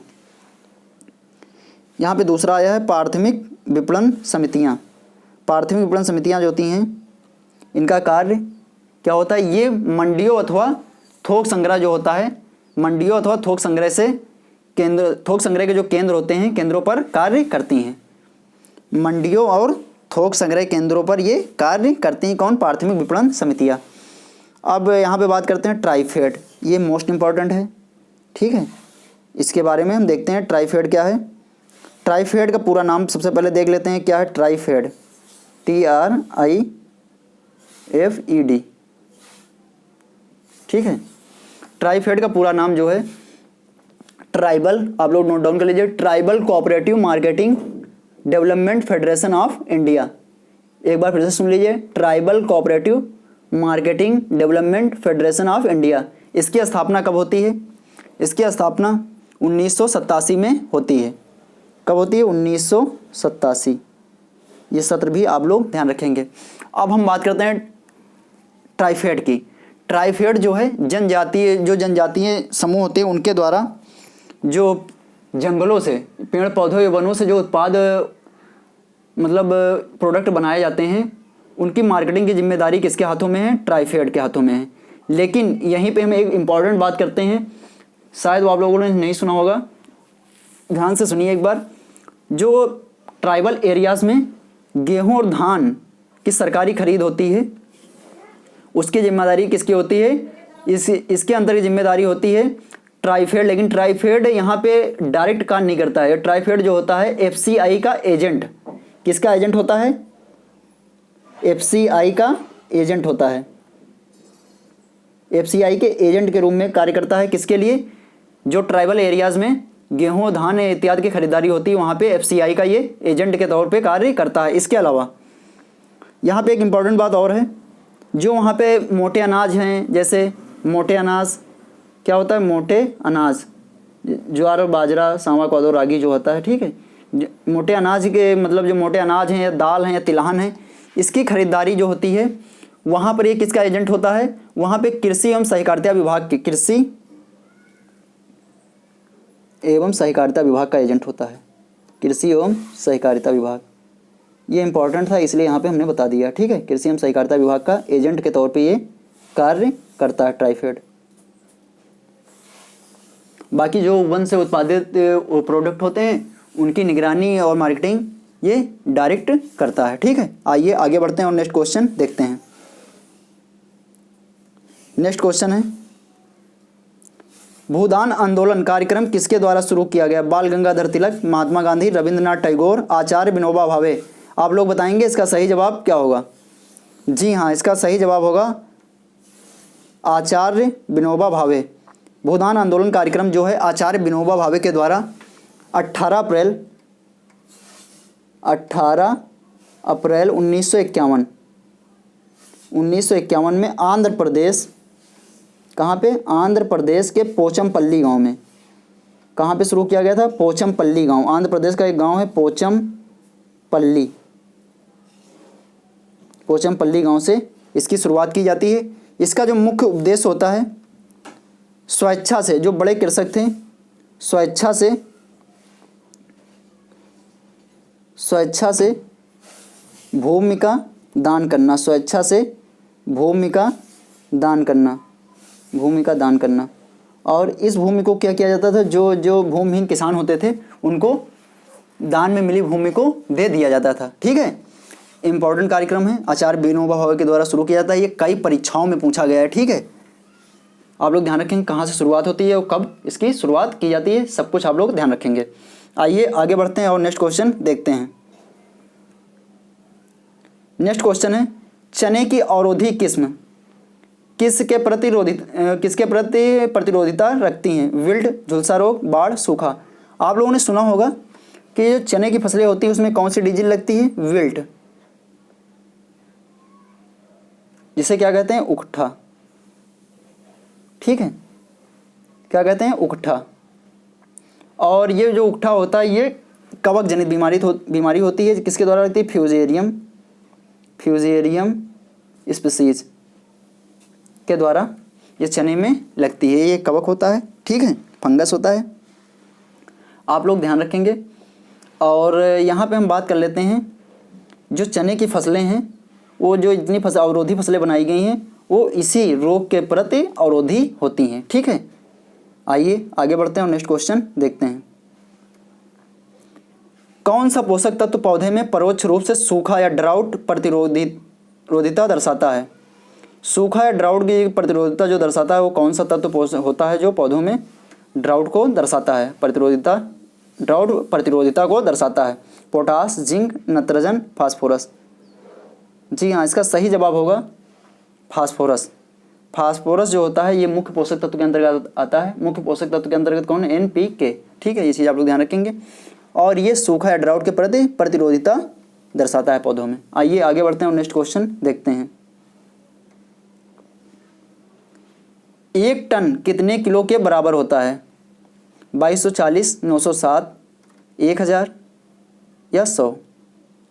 यहाँ पे दूसरा आया है प्राथमिक विपणन समितियां। प्राथमिक विपणन समितियां जो होती हैं, इनका कार्य क्या होता है? ये मंडियों अथवा थोक संग्रह जो होता है, मंडियों अथवा थोक संग्रह के जो केंद्र होते हैं, केंद्रों पर कार्य करती हैं। मंडियों और थोक संग्रह केंद्रों पर ये कार्य करती हैं। कौन? प्राथमिक विपणन समितियाँ। अब यहाँ पे बात करते हैं ट्राइफेड, ये मोस्ट इंपॉर्टेंट है। ठीक है, इसके बारे में हम देखते हैं ट्राइफेड क्या है। ट्राइफेड का पूरा नाम सबसे पहले देख लेते हैं क्या है। ट्राइफेड TRIFED। ठीक है, ट्राइफेड का पूरा नाम जो है ट्राइबल, आप लोग नोट डाउन कर लीजिए, tribal cooperative marketing development federation of India. एक बार फिर से सुन लीजिए, tribal cooperative marketing development federation of India. इसकी स्थापना कब होती है? इसकी स्थापना 1987 में होती है। कब होती है? 1987। ये सत्र भी आप लोग ध्यान रखेंगे। अब हम बात करते हैं ट्राइफेड की। ट्राइफेड जो है जनजातीय समूह होते हैं उनके द्वारा जो जंगलों से, पेड़ पौधों या वनों से जो उत्पाद मतलब प्रोडक्ट बनाए जाते हैं, उनकी मार्केटिंग की जिम्मेदारी किसके हाथों में है? ट्राइफेड के हाथों में है। लेकिन यहीं पे हम एक इम्पॉर्टेंट बात करते हैं, शायद वो आप लोगों ने नहीं सुना होगा, ध्यान से सुनिए एक बार। जो ट्राइबल एरियाज़ में गेहूं और धान की सरकारी खरीद होती है, उसकी जिम्मेदारी किसकी होती है? इसके अंदर की जिम्मेदारी होती है ट्राइफेड। लेकिन ट्राइफेड यहाँ पे डायरेक्ट काम नहीं करता है। ट्राइफेड जो होता है एफसीआई का एजेंट। किसका एजेंट होता है? एफसीआई का एजेंट होता है। एफसीआई के एजेंट के रूप में कार्य करता है। किसके लिए? जो ट्राइबल एरियाज़ में गेहूं धान इत्यादि की खरीदारी होती है, वहाँ पे एफसीआई का ये एजेंट के तौर पे कार्य करता है। इसके अलावा यहाँ पे एक इम्पॉर्टेंट बात और है, जो वहाँ पे मोटे अनाज हैं, जैसे मोटे अनाज क्या होता है? मोटे अनाज ज्वार और बाजरा, सांवा, कोदो, रागी जो होता है, ठीक है। मोटे अनाज के मतलब जो मोटे अनाज हैं या दाल हैं या तिलहन है, इसकी खरीदारी जो होती है वहाँ पर ये किसका एजेंट होता है? वहाँ पे कृषि एवं सहकारिता विभाग के, कृषि एवं सहकारिता विभाग का एजेंट होता है। कृषि एवं सहकारिता विभाग, ये इंपॉर्टेंट था इसलिए यहाँ पे हमने बता दिया, ठीक है। कृषि एवं सहकारिता विभाग का एजेंट के तौर पे ये कार्य करता है ट्राइफेड। बाकी जो वन से उत्पादित प्रोडक्ट होते हैं उनकी निगरानी और मार्केटिंग ये डायरेक्ट करता है, ठीक है। आइए आगे बढ़ते हैं और नेक्स्ट क्वेश्चन देखते हैं। नेक्स्ट क्वेश्चन है, भूदान आंदोलन कार्यक्रम किसके द्वारा शुरू किया गया? बाल गंगाधर तिलक, महात्मा गांधी, रविंद्रनाथ टैगोर, आचार्य विनोबा भावे। आप लोग बताएंगे इसका सही जवाब क्या होगा? जी हाँ, इसका सही जवाब होगा आचार्य विनोबा भावे। भूदान आंदोलन कार्यक्रम जो है आचार्य विनोबा भावे के द्वारा 18 अप्रैल 1951 में आंध्र प्रदेश, कहाँ पे? आंध्र प्रदेश के पोचमपल्ली गांव में। कहाँ पे शुरू किया गया था? पोचमपल्ली गांव, आंध्र प्रदेश का एक गांव है पोचमपल्ली। पोचमपल्ली गांव से इसकी शुरुआत की जाती है। इसका जो मुख्य उद्देश्य होता है, स्वेच्छा से, जो बड़े कृषक थे, स्वेच्छा से भूमि का दान करना, स्वेच्छा से भूमि का दान करना। और इस भूमि को क्या किया जाता था? जो भूमिहीन किसान होते थे उनको दान में मिली भूमि को दे दिया जाता था, ठीक है। इंपॉर्टेंट कार्यक्रम है, आचार्य विनोबा भावे के द्वारा शुरू किया जाता है। ये कई परीक्षाओं में पूछा गया है, ठीक है। आप लोग ध्यान रखेंगे कहाँ से शुरुआत होती है और कब इसकी शुरुआत की जाती है, सब कुछ आप लोग ध्यान रखेंगे। आइए आगे बढ़ते हैं और नेक्स्ट क्वेश्चन देखते हैं। नेक्स्ट क्वेश्चन है, चने की अवरोधी किस्म किसके प्रति प्रतिरोधिता रखती हैं? विल्ट, झुलसा रोग, बाढ़, सूखा। आप लोगों ने सुना होगा कि जो चने की फसलें होती हैं उसमें कौन सी डिजीज लगती है? विल्ट, जिसे क्या कहते हैं? उकठा, ठीक है। क्या कहते हैं? उकठा। और ये जो उकठा होता है ये कवक जनित बीमारी होती है। किसके द्वारा लगती है? फ्यूजेरियम स्पीसीज के द्वारा ये चने में लगती है। ये कवक होता है, ठीक है, फंगस होता है। आप लोग ध्यान रखेंगे। और यहाँ पे हम बात कर लेते हैं, जो चने की फसलें हैं वो जो इतनी अवरोधी फसलें बनाई गई हैं वो इसी रोग के प्रति अवरोधी होती हैं, ठीक है। आइए आगे बढ़ते हैं और नेक्स्ट क्वेश्चन देखते हैं। कौन सा पोषक तत्व पौधे में परोक्ष रूप से सूखा या ड्राउट प्रतिरोधिता दर्शाता है? सूखा या ड्राउट की प्रतिरोधिता जो दर्शाता है वो कौन सा तत्व होता है जो पौधों में ड्राउट को दर्शाता है? ड्राउट प्रतिरोधिता को दर्शाता है। Potash, zinc, nitrogen, phosphorus. जी हाँ, इसका सही जवाब होगा फास्फोरस। फास्फोरस जो होता है ये मुख्य पोषक तत्व के अंतर्गत आता है। मुख्य पोषक तत्व के अंतर्गत कौन है? NPK, ठीक है। ये चीज़ आप लोग ध्यान रखेंगे। और ये सूखा या ड्राउट के प्रति प्रतिरोधिता दर्शाता है पौधों में। आइए आगे बढ़ते हैं और नेक्स्ट क्वेश्चन देखते हैं। 1 टन कितने किलो के बराबर होता है? 2240, 907, 1000 या 100?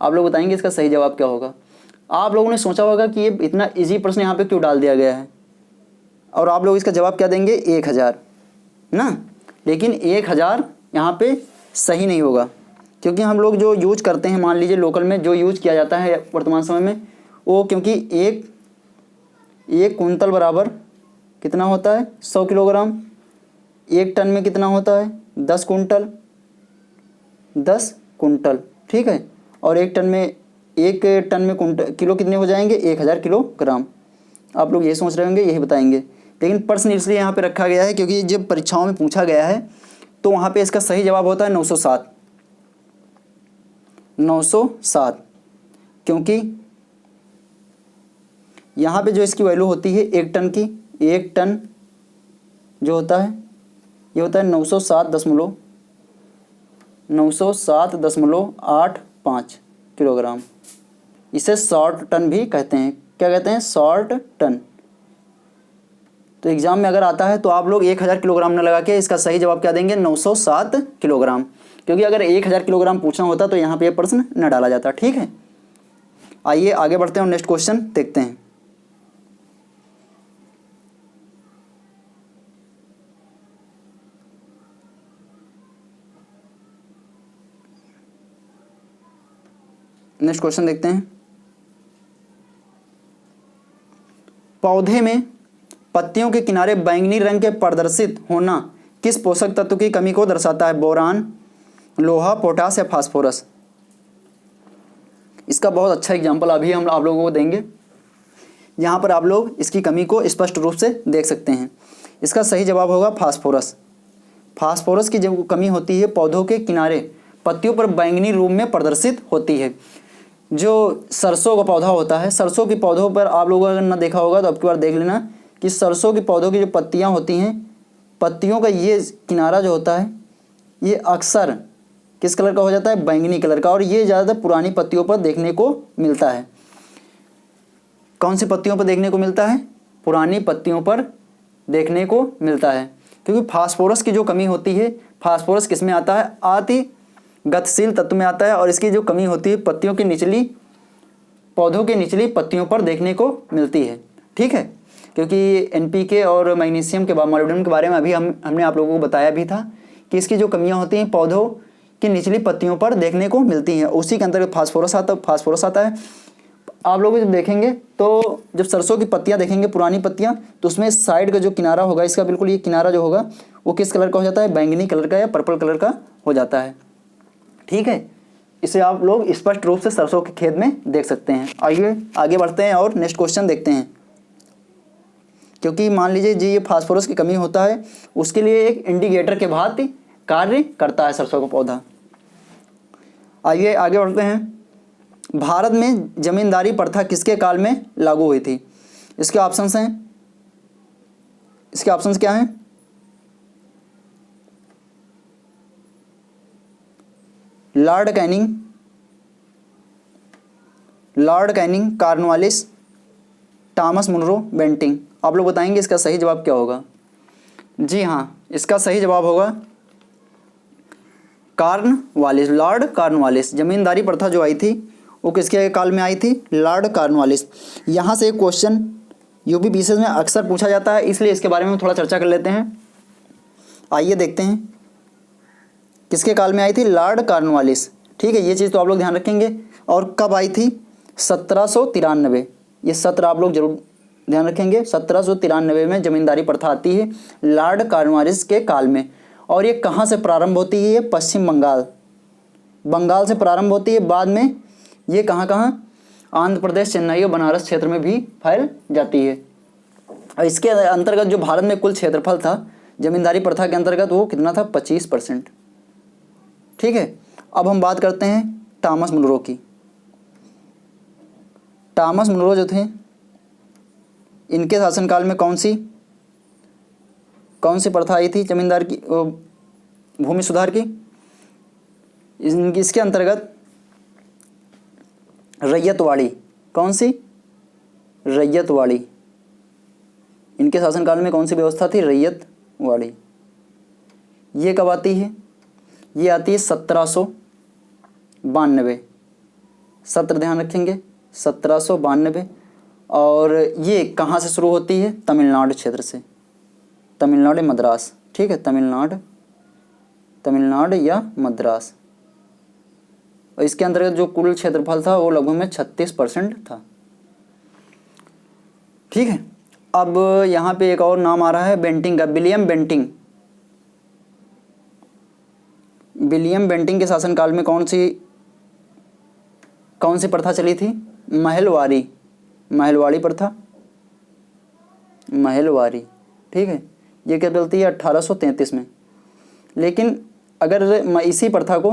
आप लोग बताएंगे इसका सही जवाब क्या होगा। आप लोगों ने सोचा होगा कि ये इतना इजी प्रश्न यहाँ पे क्यों डाल दिया गया है, और आप लोग इसका जवाब क्या देंगे 1000 ना। लेकिन 1000 यहाँ पे सही नहीं होगा, क्योंकि हम लोग जो यूज करते हैं, मान लीजिए लोकल में जो यूज किया जाता है वर्तमान समय में, वो क्योंकि एक कुंतल बराबर कितना होता है 100 किलोग्राम, 1 टन में कितना होता है 10 कुंटल, 10 कुंटल, ठीक है। और 1 टन में कुंटल किलो कितने हो जाएंगे 1000 किलोग्राम। आप लोग ये सोच रहे होंगे यही बताएंगे, लेकिन प्रश्न इसलिए यहाँ पे रखा गया है क्योंकि जब परीक्षाओं में पूछा गया है तो वहाँ पे इसका सही जवाब होता है 907, क्योंकि यहाँ पे जो इसकी वैल्यू होती है 1 टन की, 1 टन जो होता है ये होता है 907.85 किलोग्राम। इसे शॉर्ट टन भी कहते हैं। क्या कहते हैं? Short ton. तो एग्जाम में अगर आता है तो आप लोग 1000 किलोग्राम न लगा के इसका सही जवाब क्या देंगे 907 किलोग्राम, क्योंकि अगर 1000 किलोग्राम पूछना होता तो यहाँ पे ये प्रश्न न डाला जाता। ठीक है, आइए आगे बढ़ते हैं और नेक्स्ट क्वेश्चन देखते हैं। नेक्स्ट क्वेश्चन देखते हैं। पौधे में पत्तियों के किनारे बैंगनी रंग के प्रदर्शित होना किस पोषक तत्व की कमी को दर्शाता है? बोरान, लोहा, पोटास या फास्फोरस? इसका बहुत अच्छा एग्जाम्पल अभी हम आप लोगों को देंगे। यहाँ पर आप लोग इसकी कमी को स्पष्ट रूप से देख सकते हैं। इसका सही जवाब होगा फास्फोरस। फास्फोरस की जब कमी होती है पौधों के किनारे पत्तियों पर बैंगनी रूप में प्रदर्शित होती है। जो सरसों का पौधा होता है, सरसों के पौधों पर आप लोगों अगर ना देखा होगा तो अब की बार देख लेना कि सरसों के पौधों की जो पत्तियां होती हैं, पत्तियों का ये किनारा जो होता है ये अक्सर किस कलर का हो जाता है? बैंगनी कलर का। और ये ज़्यादातर पुरानी पत्तियों पर देखने को मिलता है। कौन सी पत्तियों पर देखने को मिलता है? पुरानी पत्तियों पर देखने को मिलता है, क्योंकि फास्फोरस की जो कमी होती है, फास्फोरस किस में आता है? अति गतिशील तत्व में आता है, और इसकी जो कमी होती है पत्तियों की निचली, पौधों की निचली पत्तियों पर देखने को मिलती है। ठीक है, क्योंकि एनपीके और मैग्नीशियम के मोलिब्डेनम के बारे में अभी हमने आप लोगों को बताया भी था कि इसकी जो कमियां होती हैं पौधों की निचली पत्तियों पर देखने को मिलती हैं। उसी के अंतर्गत फास्फोरस आता है। आप लोग जब देखेंगे तो जब सरसों की पत्तियां देखेंगे, पुरानी पत्तियां, तो उसमें साइड का जो किनारा होगा इसका, बिल्कुल ये किनारा जो होगा वो किस कलर का हो जाता है? बैंगनी कलर का या पर्पल कलर का हो जाता है। ठीक है, इसे आप लोग स्पष्ट रूप से सरसों के खेत में देख सकते हैं। आइए आगे बढ़ते हैं और नेक्स्ट क्वेश्चन देखते हैं। क्योंकि मान लीजिए जी ये फास्फोरस की कमी होता है, उसके लिए एक इंडिकेटर के भांति कार्य करता है सरसों का पौधा। आइए आगे बढ़ते हैं। भारत में जमींदारी प्रथा किसके काल में लागू हुई थी? इसके ऑप्शंस हैं, इसके ऑप्शंस क्या हैं? Lord Canning, Cornwallis, Thomas Munro, Bentinck. आप लोग बताएंगे इसका सही जवाब क्या होगा? जी हाँ, इसका सही जवाब होगा कॉर्नवालिस, लॉर्ड कॉर्नवालिस। जमींदारी प्रथा जो आई थी वो किसके काल में आई थी? Lord Cornwallis. यहाँ से एक क्वेश्चन यूपी पीसीएस में अक्सर पूछा जाता है, इसलिए इसके बारे में थोड़ा चर्चा कर लेते हैं। आइए देखते हैं किसके काल में आई थी? Lord Cornwallis. ठीक है, ये चीज़ तो आप लोग ध्यान रखेंगे। और कब आई थी? 1793। ये सत्र आप लोग जरूर ध्यान रखेंगे। 1793 में जमींदारी प्रथा आती है लॉर्ड कॉर्नवालिस के काल में। और ये कहाँ से प्रारंभ होती है? ये पश्चिम बंगाल से प्रारंभ होती है। बाद में ये कहाँ आंध्र प्रदेश, चेन्नई और बनारस क्षेत्र में भी फैल जाती है। और इसके अंतर्गत जो भारत में कुल क्षेत्रफल था जमींदारी प्रथा के अंतर्गत वो कितना था? 25%। ठीक है, अब हम बात करते हैं थॉमस मुनरो की। थॉमस मुनरो जो थे, इनके शासनकाल में कौन सी प्रथा आई थी जमींदार की, भूमि सुधार की? इसके अंतर्गत रैयतवाड़ी। कौन सी? रैयतवाड़ी। इनके शासनकाल में कौन सी व्यवस्था थी? रैयतवाड़ी। ये कब आती है? ये आती है 1792। सत्र ध्यान रखेंगे 1792। और ये कहाँ से शुरू होती है? तमिलनाडु क्षेत्र से, तमिलनाडु मद्रास, ठीक है, तमिलनाडु या मद्रास। और इसके अंतर्गत जो कुल क्षेत्रफल था वो लगभग में 36% था, ठीक है। अब यहाँ पे एक और नाम आ रहा है बेंटिंग का, विलियम बेंटिंग। विलियम बेंटिंग के शासनकाल में कौन सी प्रथा चली थी? महलवाड़ी प्रथा, महलवाड़ी, ठीक है। ये क्या चलती है? 1833 में। लेकिन अगर इसी प्रथा को,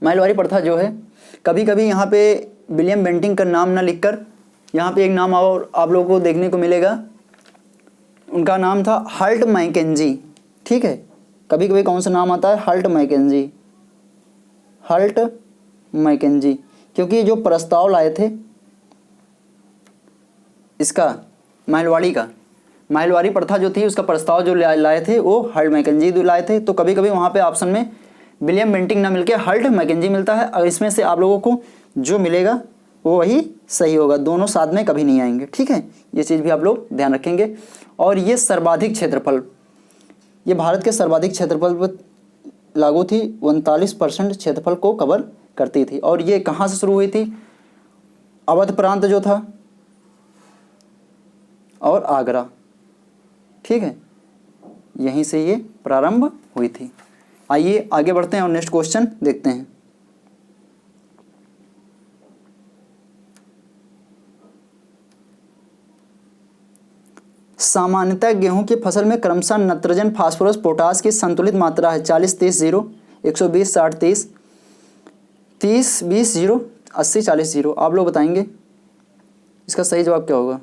महलवाड़ी प्रथा जो है, कभी कभी यहाँ पे विलियम बेंटिंग का नाम ना लिखकर यहाँ पे एक नाम और आप लोगों को देखने को मिलेगा, उनका नाम था हल्ट मैकेंजी, ठीक है। कभी कभी कौन सा नाम आता है? हल्ट मैकेंजी, क्योंकि जो प्रस्ताव लाए थे इसका, महलवाड़ी प्रथा जो थी उसका प्रस्ताव जो लाए थे वो हल्ट मैकेंजी लाए थे। तो कभी कभी वहाँ पे ऑप्शन में विलियम बेंटिंग ना मिलके हल्ट मैकेंजी मिलता है, और इसमें से आप लोगों को जो मिलेगा वो वही सही होगा, दोनों साथ में कभी नहीं आएंगे, ठीक है। ये चीज़ भी आप लोग ध्यान रखेंगे। और ये सर्वाधिक क्षेत्रफल, ये भारत के सर्वाधिक क्षेत्रफल पर लागू थी, 39% क्षेत्रफल को कवर करती थी। और ये कहाँ से शुरू हुई थी? अवध प्रांत जो था और आगरा, ठीक है, यहीं से ये प्रारंभ हुई थी। आइए आगे बढ़ते हैं और नेक्स्ट क्वेश्चन देखते हैं। सामान्यतः गेहूं की फसल में क्रमशः नाइट्रोजन, फास्फोरस, पोटास की संतुलित मात्रा है 40-30-0, 120-60-30, 30-20-0, 80-40-0। आप लोग बताएंगे इसका सही जवाब क्या होगा?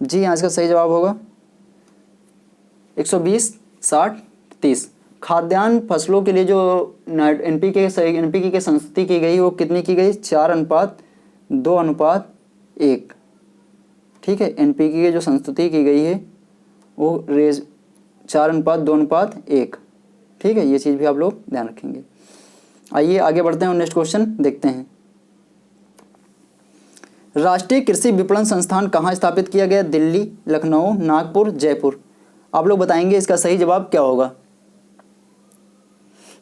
जी हाँ, इसका सही जवाब होगा 120-60-30। खाद्यान्न फसलों के लिए जो एनपीके की संस्तुति की गई वो कितनी की गई? 4:2:1, ठीक है। एनपीके की जो संस्तुति की गई है वो 4:2:1, ठीक है। ये चीज़ भी आप लोग ध्यान रखेंगे। आइए आगे बढ़ते हैं और नेक्स्ट क्वेश्चन देखते हैं। राष्ट्रीय कृषि विपणन संस्थान कहाँ स्थापित किया गया? दिल्ली, लखनऊ, नागपुर, जयपुर। आप लोग बताएंगे इसका सही जवाब क्या होगा?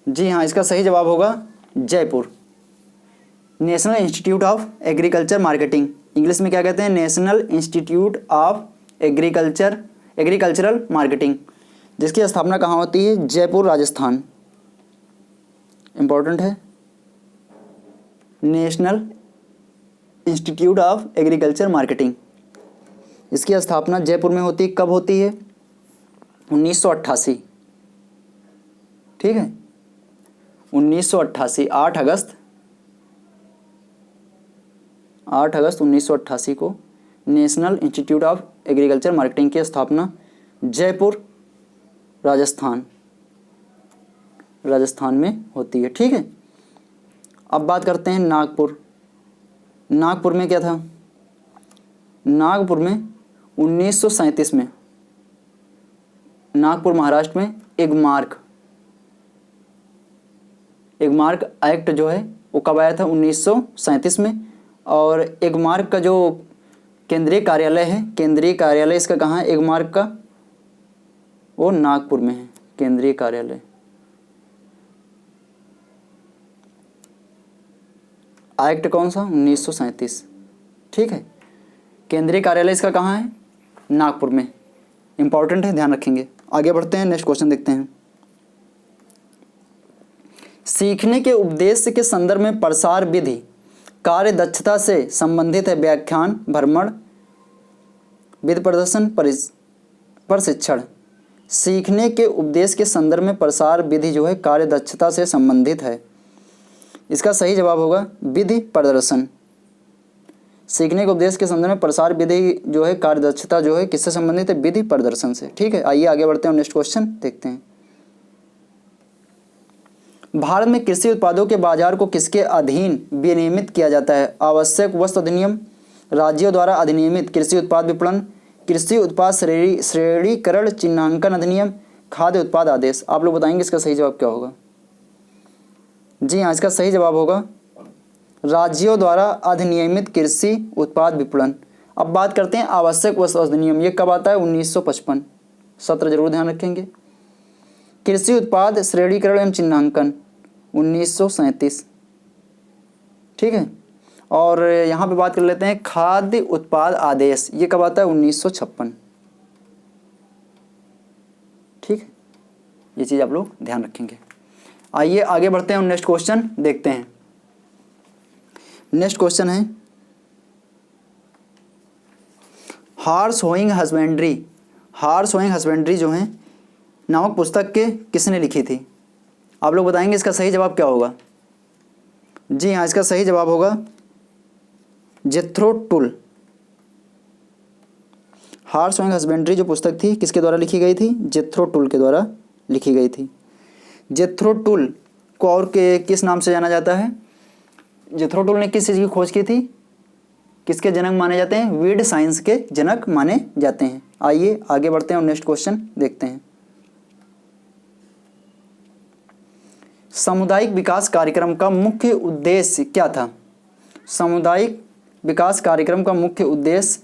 जी हाँ, इसका सही जवाब होगा Jaipur. National institute of agriculture marketing, English में क्या कहते हैं? National institute of agricultural marketing, जिसकी स्थापना कहाँ होती है? जयपुर, राजस्थान। इंपॉर्टेंट है, national institute of agriculture marketing, इसकी स्थापना जयपुर में होती है। कब होती है? 1988, ठीक है, 1988, 8 अगस्त 1988 को national institute of agriculture marketing की स्थापना जयपुर, राजस्थान में होती है, ठीक है। अब बात करते हैं नागपुर। नागपुर में क्या था? नागपुर में 1937 में, नागपुर महाराष्ट्र में एगमार्क एक्ट जो है वो कब आया था? 1937 में। और एगमार्क का जो केंद्रीय कार्यालय इसका कहाँ है? एगमार्क का वो नागपुर में है, केंद्रीय कार्यालय। एक्ट कौन सा? 1937, ठीक है। केंद्रीय कार्यालय इसका कहाँ है? नागपुर में। इंपॉर्टेंट है, ध्यान रखेंगे। आगे बढ़ते हैं, नेक्स्ट क्वेश्चन देखते हैं। सीखने के उद्देश्य के संदर्भ में प्रसार विधि कार्य दक्षता से संबंधित है। व्याख्यान, भ्रमण, विधि प्रदर्शन, प्रशिक्षण। सीखने के उद्देश्य के संदर्भ में प्रसार विधि जो है कार्य दक्षता से संबंधित है। इसका सही जवाब होगा विधि प्रदर्शन। सीखने के उद्देश्य के संदर्भ में प्रसार विधि जो है कार्य दक्षता जो है किससे संबंधित है? विधि प्रदर्शन से, ठीक है। आइए आगे बढ़ते हैं और नेक्स्ट क्वेश्चन देखते हैं। भारत में कृषि उत्पादों के बाजार को किसके अधीन विनियमित किया जाता है? आवश्यक वस्तु अधिनियम, राज्यों द्वारा अधिनियमित कृषि उत्पाद विपणन, कृषि उत्पाद श्रेणीकरण चिन्हांकन अधिनियम, खाद्य उत्पाद आदेश। आप लोग बताएंगे इसका सही जवाब क्या होगा? जी हाँ, इसका सही जवाब होगा राज्यों द्वारा अधिनियमित कृषि उत्पाद विपणन। अब बात करते हैं आवश्यक वस्तु अधिनियम, ये कब आता है? 1955। सत्र जरूर ध्यान रखेंगे। कृषि उत्पाद श्रेणीकरण एवं चिन्हांकन 1937। ठीक है। और यहाँ पे बात कर लेते हैं खाद्य उत्पाद आदेश, ये कब आता है? 1956। ठीक है, ये चीज़ आप लोग ध्यान रखेंगे। आइए आगे बढ़ते हैं और नेक्स्ट क्वेश्चन देखते हैं। नेक्स्ट क्वेश्चन है horse hoeing husbandry. Horse hoeing husbandry जो है नामक पुस्तक के किसने लिखी थी? आप लोग बताएंगे इसका सही जवाब क्या होगा? जी हाँ, इसका सही जवाब होगा Jethro tool. Horse hoeing husbandry जो पुस्तक थी किसके द्वारा लिखी गई थी? जेथ्रो टुल के द्वारा लिखी गई थी। जेथ्रो टुल को और के किस नाम से जाना जाता है? जेथ्रो टुल ने किस चीज़ की खोज की थी? किसके जनक माने जाते हैं? वीड साइंस के जनक माने जाते हैं। आइए आगे बढ़ते हैं और नेक्स्ट क्वेश्चन देखते हैं। सामुदायिक विकास कार्यक्रम का मुख्य उद्देश्य क्या था? सामुदायिक विकास कार्यक्रम का मुख्य उद्देश्य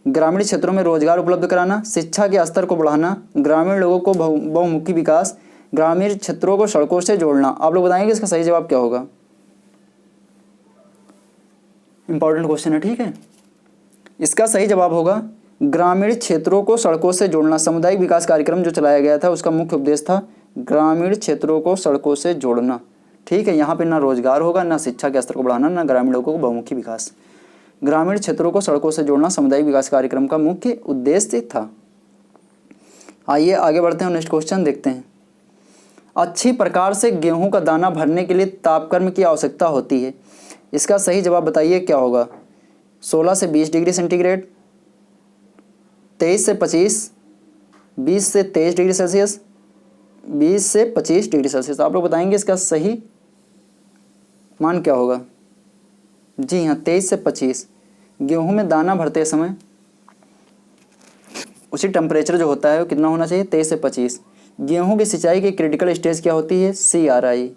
ग्रामीण क्षेत्रों में रोजगार उपलब्ध कराना, शिक्षा के स्तर को बढ़ाना, ग्रामीण लोगों को बहुमुखी विकास, ग्रामीण क्षेत्रों को सड़कों से जोड़ना। आप लोग बताएंगे इसका सही जवाब क्या होगा? इंपॉर्टेंट क्वेश्चन है, ठीक है। इसका सही जवाब होगा ग्रामीण क्षेत्रों को सड़कों से जोड़ना। सामुदायिक विकास कार्यक्रम जो चलाया गया था उसका मुख्य उद्देश्य था ग्रामीण क्षेत्रों को सड़कों से जोड़ना। ठीक है, यहाँ पे ना रोजगार होगा, ना शिक्षा के स्तर को बढ़ाना, ना ग्रामीण लोगों को बहुमुखी विकास। ग्रामीण क्षेत्रों को सड़कों से जोड़ना सामुदायिक विकास कार्यक्रम का मुख्य उद्देश्य था। आइए आगे बढ़ते हैं और नेक्स्ट क्वेश्चन देखते हैं। अच्छी प्रकार से गेहूं का दाना भरने के लिए तापक्रम की आवश्यकता होती है। इसका सही जवाब बताइए क्या होगा? 16 से 20 डिग्री सेंटीग्रेड, 23 से 25, 20 से 23 डिग्री सेल्सियस, 20 से 25 डिग्री सेल्सियस। आप लोग बताएंगे इसका सही मान क्या होगा? जी हाँ, 23 से 25। गेहूं में दाना भरते समय उसी टेम्परेचर जो होता है वो कितना होना चाहिए? 23 से 25। गेहूं की सिंचाई की क्रिटिकल स्टेज क्या होती है? CRI,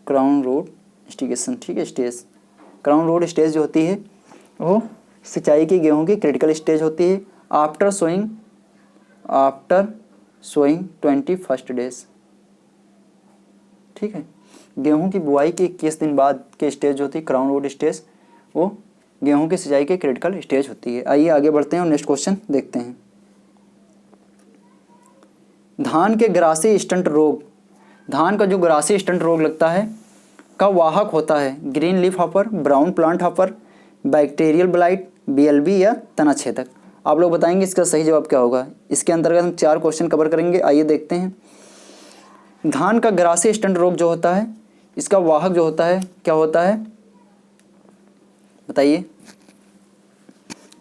क्राउन रोड स्टिगेशन। ठीक है, स्टेज क्राउन रोड स्टेज जो होती है वो सिंचाई की गेहूं की क्रिटिकल स्टेज होती है आफ्टर सोइंग 21 डेज। ठीक है, गेहूं की बुआई के 21 दिन बाद के स्टेज जो होती है क्राउन रोड स्टेज, वो गेहूं की सिंचाई की क्रिटिकल स्टेज होती है। आइए आगे बढ़ते हैं और नेक्स्ट क्वेश्चन देखते हैं। धान के ग्रासी स्टंट रोग, धान का जो ग्रासी स्टंट रोग लगता है का वाहक होता है green leaf hopper, brown plant hopper, bacterial blight, BLB या तना छेदक। आप लोग बताएंगे इसका सही जवाब क्या होगा? इसके अंतर्गत हम 4 क्वेश्चन कवर करेंगे। आइए देखते हैं। धान का ग्रासी स्टंट रोग जो होता है इसका वाहक जो होता है क्या होता है? बताइए।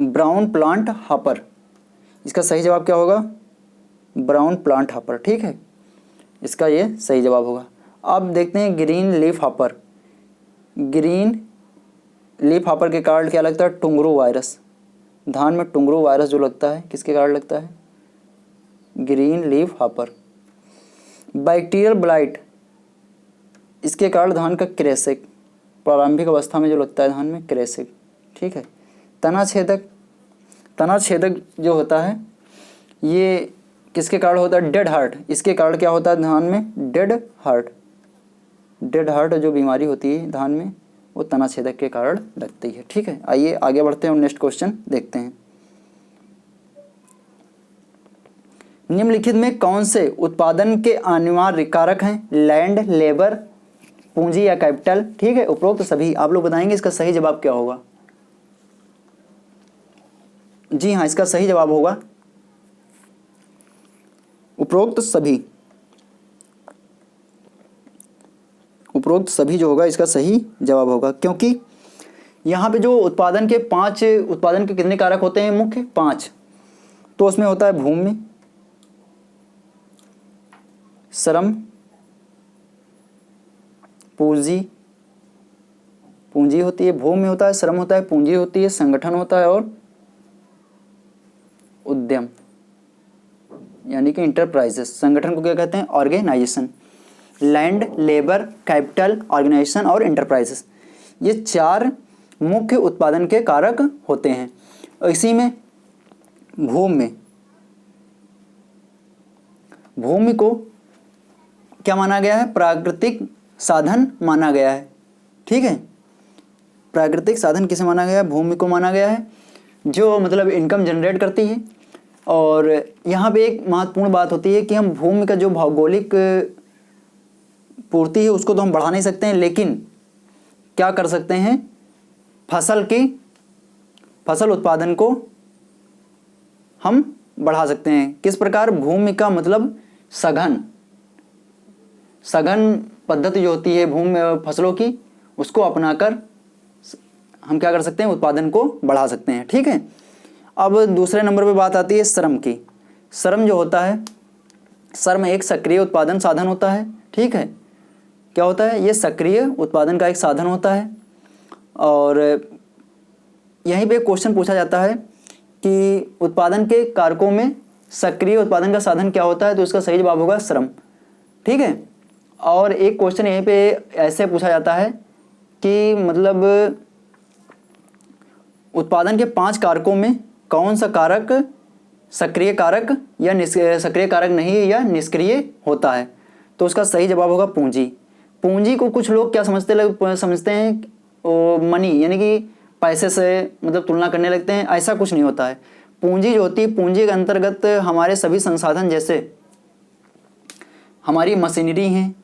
Brown plant hopper. इसका सही जवाब क्या होगा? Brown plant hopper. ठीक है, इसका ये सही जवाब होगा। अब देखते हैं green leaf hopper. Green leaf hopper के कारण क्या लगता है? टुंगरू वायरस। धान में टुंगरू वायरस जो लगता है किसके कारण लगता है? Green leaf hopper. Bacterial blight, इसके कारण धान का क्रेसिक, प्रारंभिक अवस्था में जो लगता है धान में क्रेसिक। ठीक है, तना छेदक, तना छेदक जो होता है ये किसके कारण होता है? Dead heart. इसके कारण क्या होता है धान में? Dead heart. डेड हार्ट जो बीमारी होती है धान में वो तना छेदक के कारण लगती है। ठीक है, आइए आगे बढ़ते हैं और नेक्स्ट क्वेश्चन देखते हैं। निम्नलिखित में कौन से उत्पादन के अनिवार्य कारक हैं? लैंड, लेबर, पूंजी या कैपिटल। ठीक है, उपरोक्त सभी। आप लोग बताएंगे इसका सही जवाब क्या होगा? जी हाँ, इसका सही जवाब होगा उपरोक्त सभी। उपरोक्त सभी जो होगा इसका सही जवाब होगा, क्योंकि यहाँ पे जो उत्पादन के कितने कारक होते हैं? मुख्य 5। तो उसमें होता है भूमि, श्रम, पूंजी होती है, भूमि होता है, श्रम होता है, पूंजी होती है, संगठन होता है और उद्यम यानी कि इंटरप्राइजेस। संगठन को क्या कहते हैं? Organisation. Land, labour, capital, organisation और इंटरप्राइजेस। ये 4 मुख्य उत्पादन के कारक होते हैं। इसी में भूमि को क्या माना गया है? प्राकृतिक साधन माना गया है। ठीक है, प्राकृतिक साधन किसे माना गया है? भूमि को माना गया है, जो मतलब इनकम जनरेट करती है। और यहाँ पे एक महत्वपूर्ण बात होती है कि हम भूमि का जो भौगोलिक पूर्ति है उसको तो हम बढ़ा नहीं सकते हैं, लेकिन क्या कर सकते हैं? फसल उत्पादन को हम बढ़ा सकते हैं। किस प्रकार? भूमि का मतलब सघन पद्धति जो होती है भूमि फसलों की, उसको अपनाकर हम क्या कर सकते हैं? उत्पादन को बढ़ा सकते हैं। ठीक है, अब दूसरे नंबर पे बात आती है श्रम की। श्रम जो होता है, श्रम एक सक्रिय उत्पादन साधन होता है। ठीक है, क्या होता है? ये सक्रिय उत्पादन का एक साधन होता है। और यहीं पे क्वेश्चन पूछा जाता है कि उत्पादन के कारकों में सक्रिय उत्पादन का साधन क्या होता है? तो इसका सही जवाब होगा श्रम। ठीक है, और एक क्वेश्चन यहीं पे ऐसे पूछा जाता है कि मतलब उत्पादन के 5 कारकों में कौन सा कारक सक्रिय कारक या सक्रिय कारक नहीं है या निष्क्रिय होता है? तो उसका सही जवाब होगा पूंजी। पूंजी को कुछ लोग क्या समझते हैं मनी, यानी कि पैसे से मतलब तुलना करने लगते हैं। ऐसा कुछ नहीं होता है। पूंजी जो होती है, पूंजी के अंतर्गत हमारे सभी संसाधन, जैसे हमारी मशीनरी हैं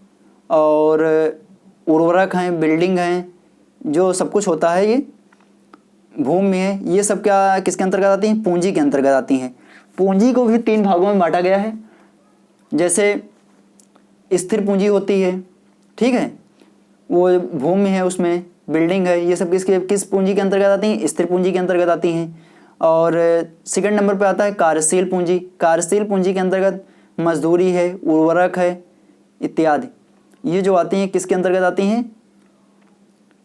और उर्वरक हैं, बिल्डिंग हैं, जो सब कुछ होता है ये भूमि है, ये सब क्या किसके अंतर्गत आती हैं? पूंजी के अंतर्गत आती हैं। पूंजी को भी 3 भागों में बांटा गया है। जैसे स्थिर पूंजी होती है, ठीक है, वो भूमि है, उसमें बिल्डिंग है, ये सब किस पूंजी के अंतर्गत आती हैं? स्थिर पूंजी के अंतर्गत आती हैं। और सेकंड नंबर पे आता है कार्यशील पूंजी। कार्यशील पूंजी के अंतर्गत मजदूरी है, उर्वरक है इत्यादि, ये जो आती हैं किसके अंतर्गत आती हैं?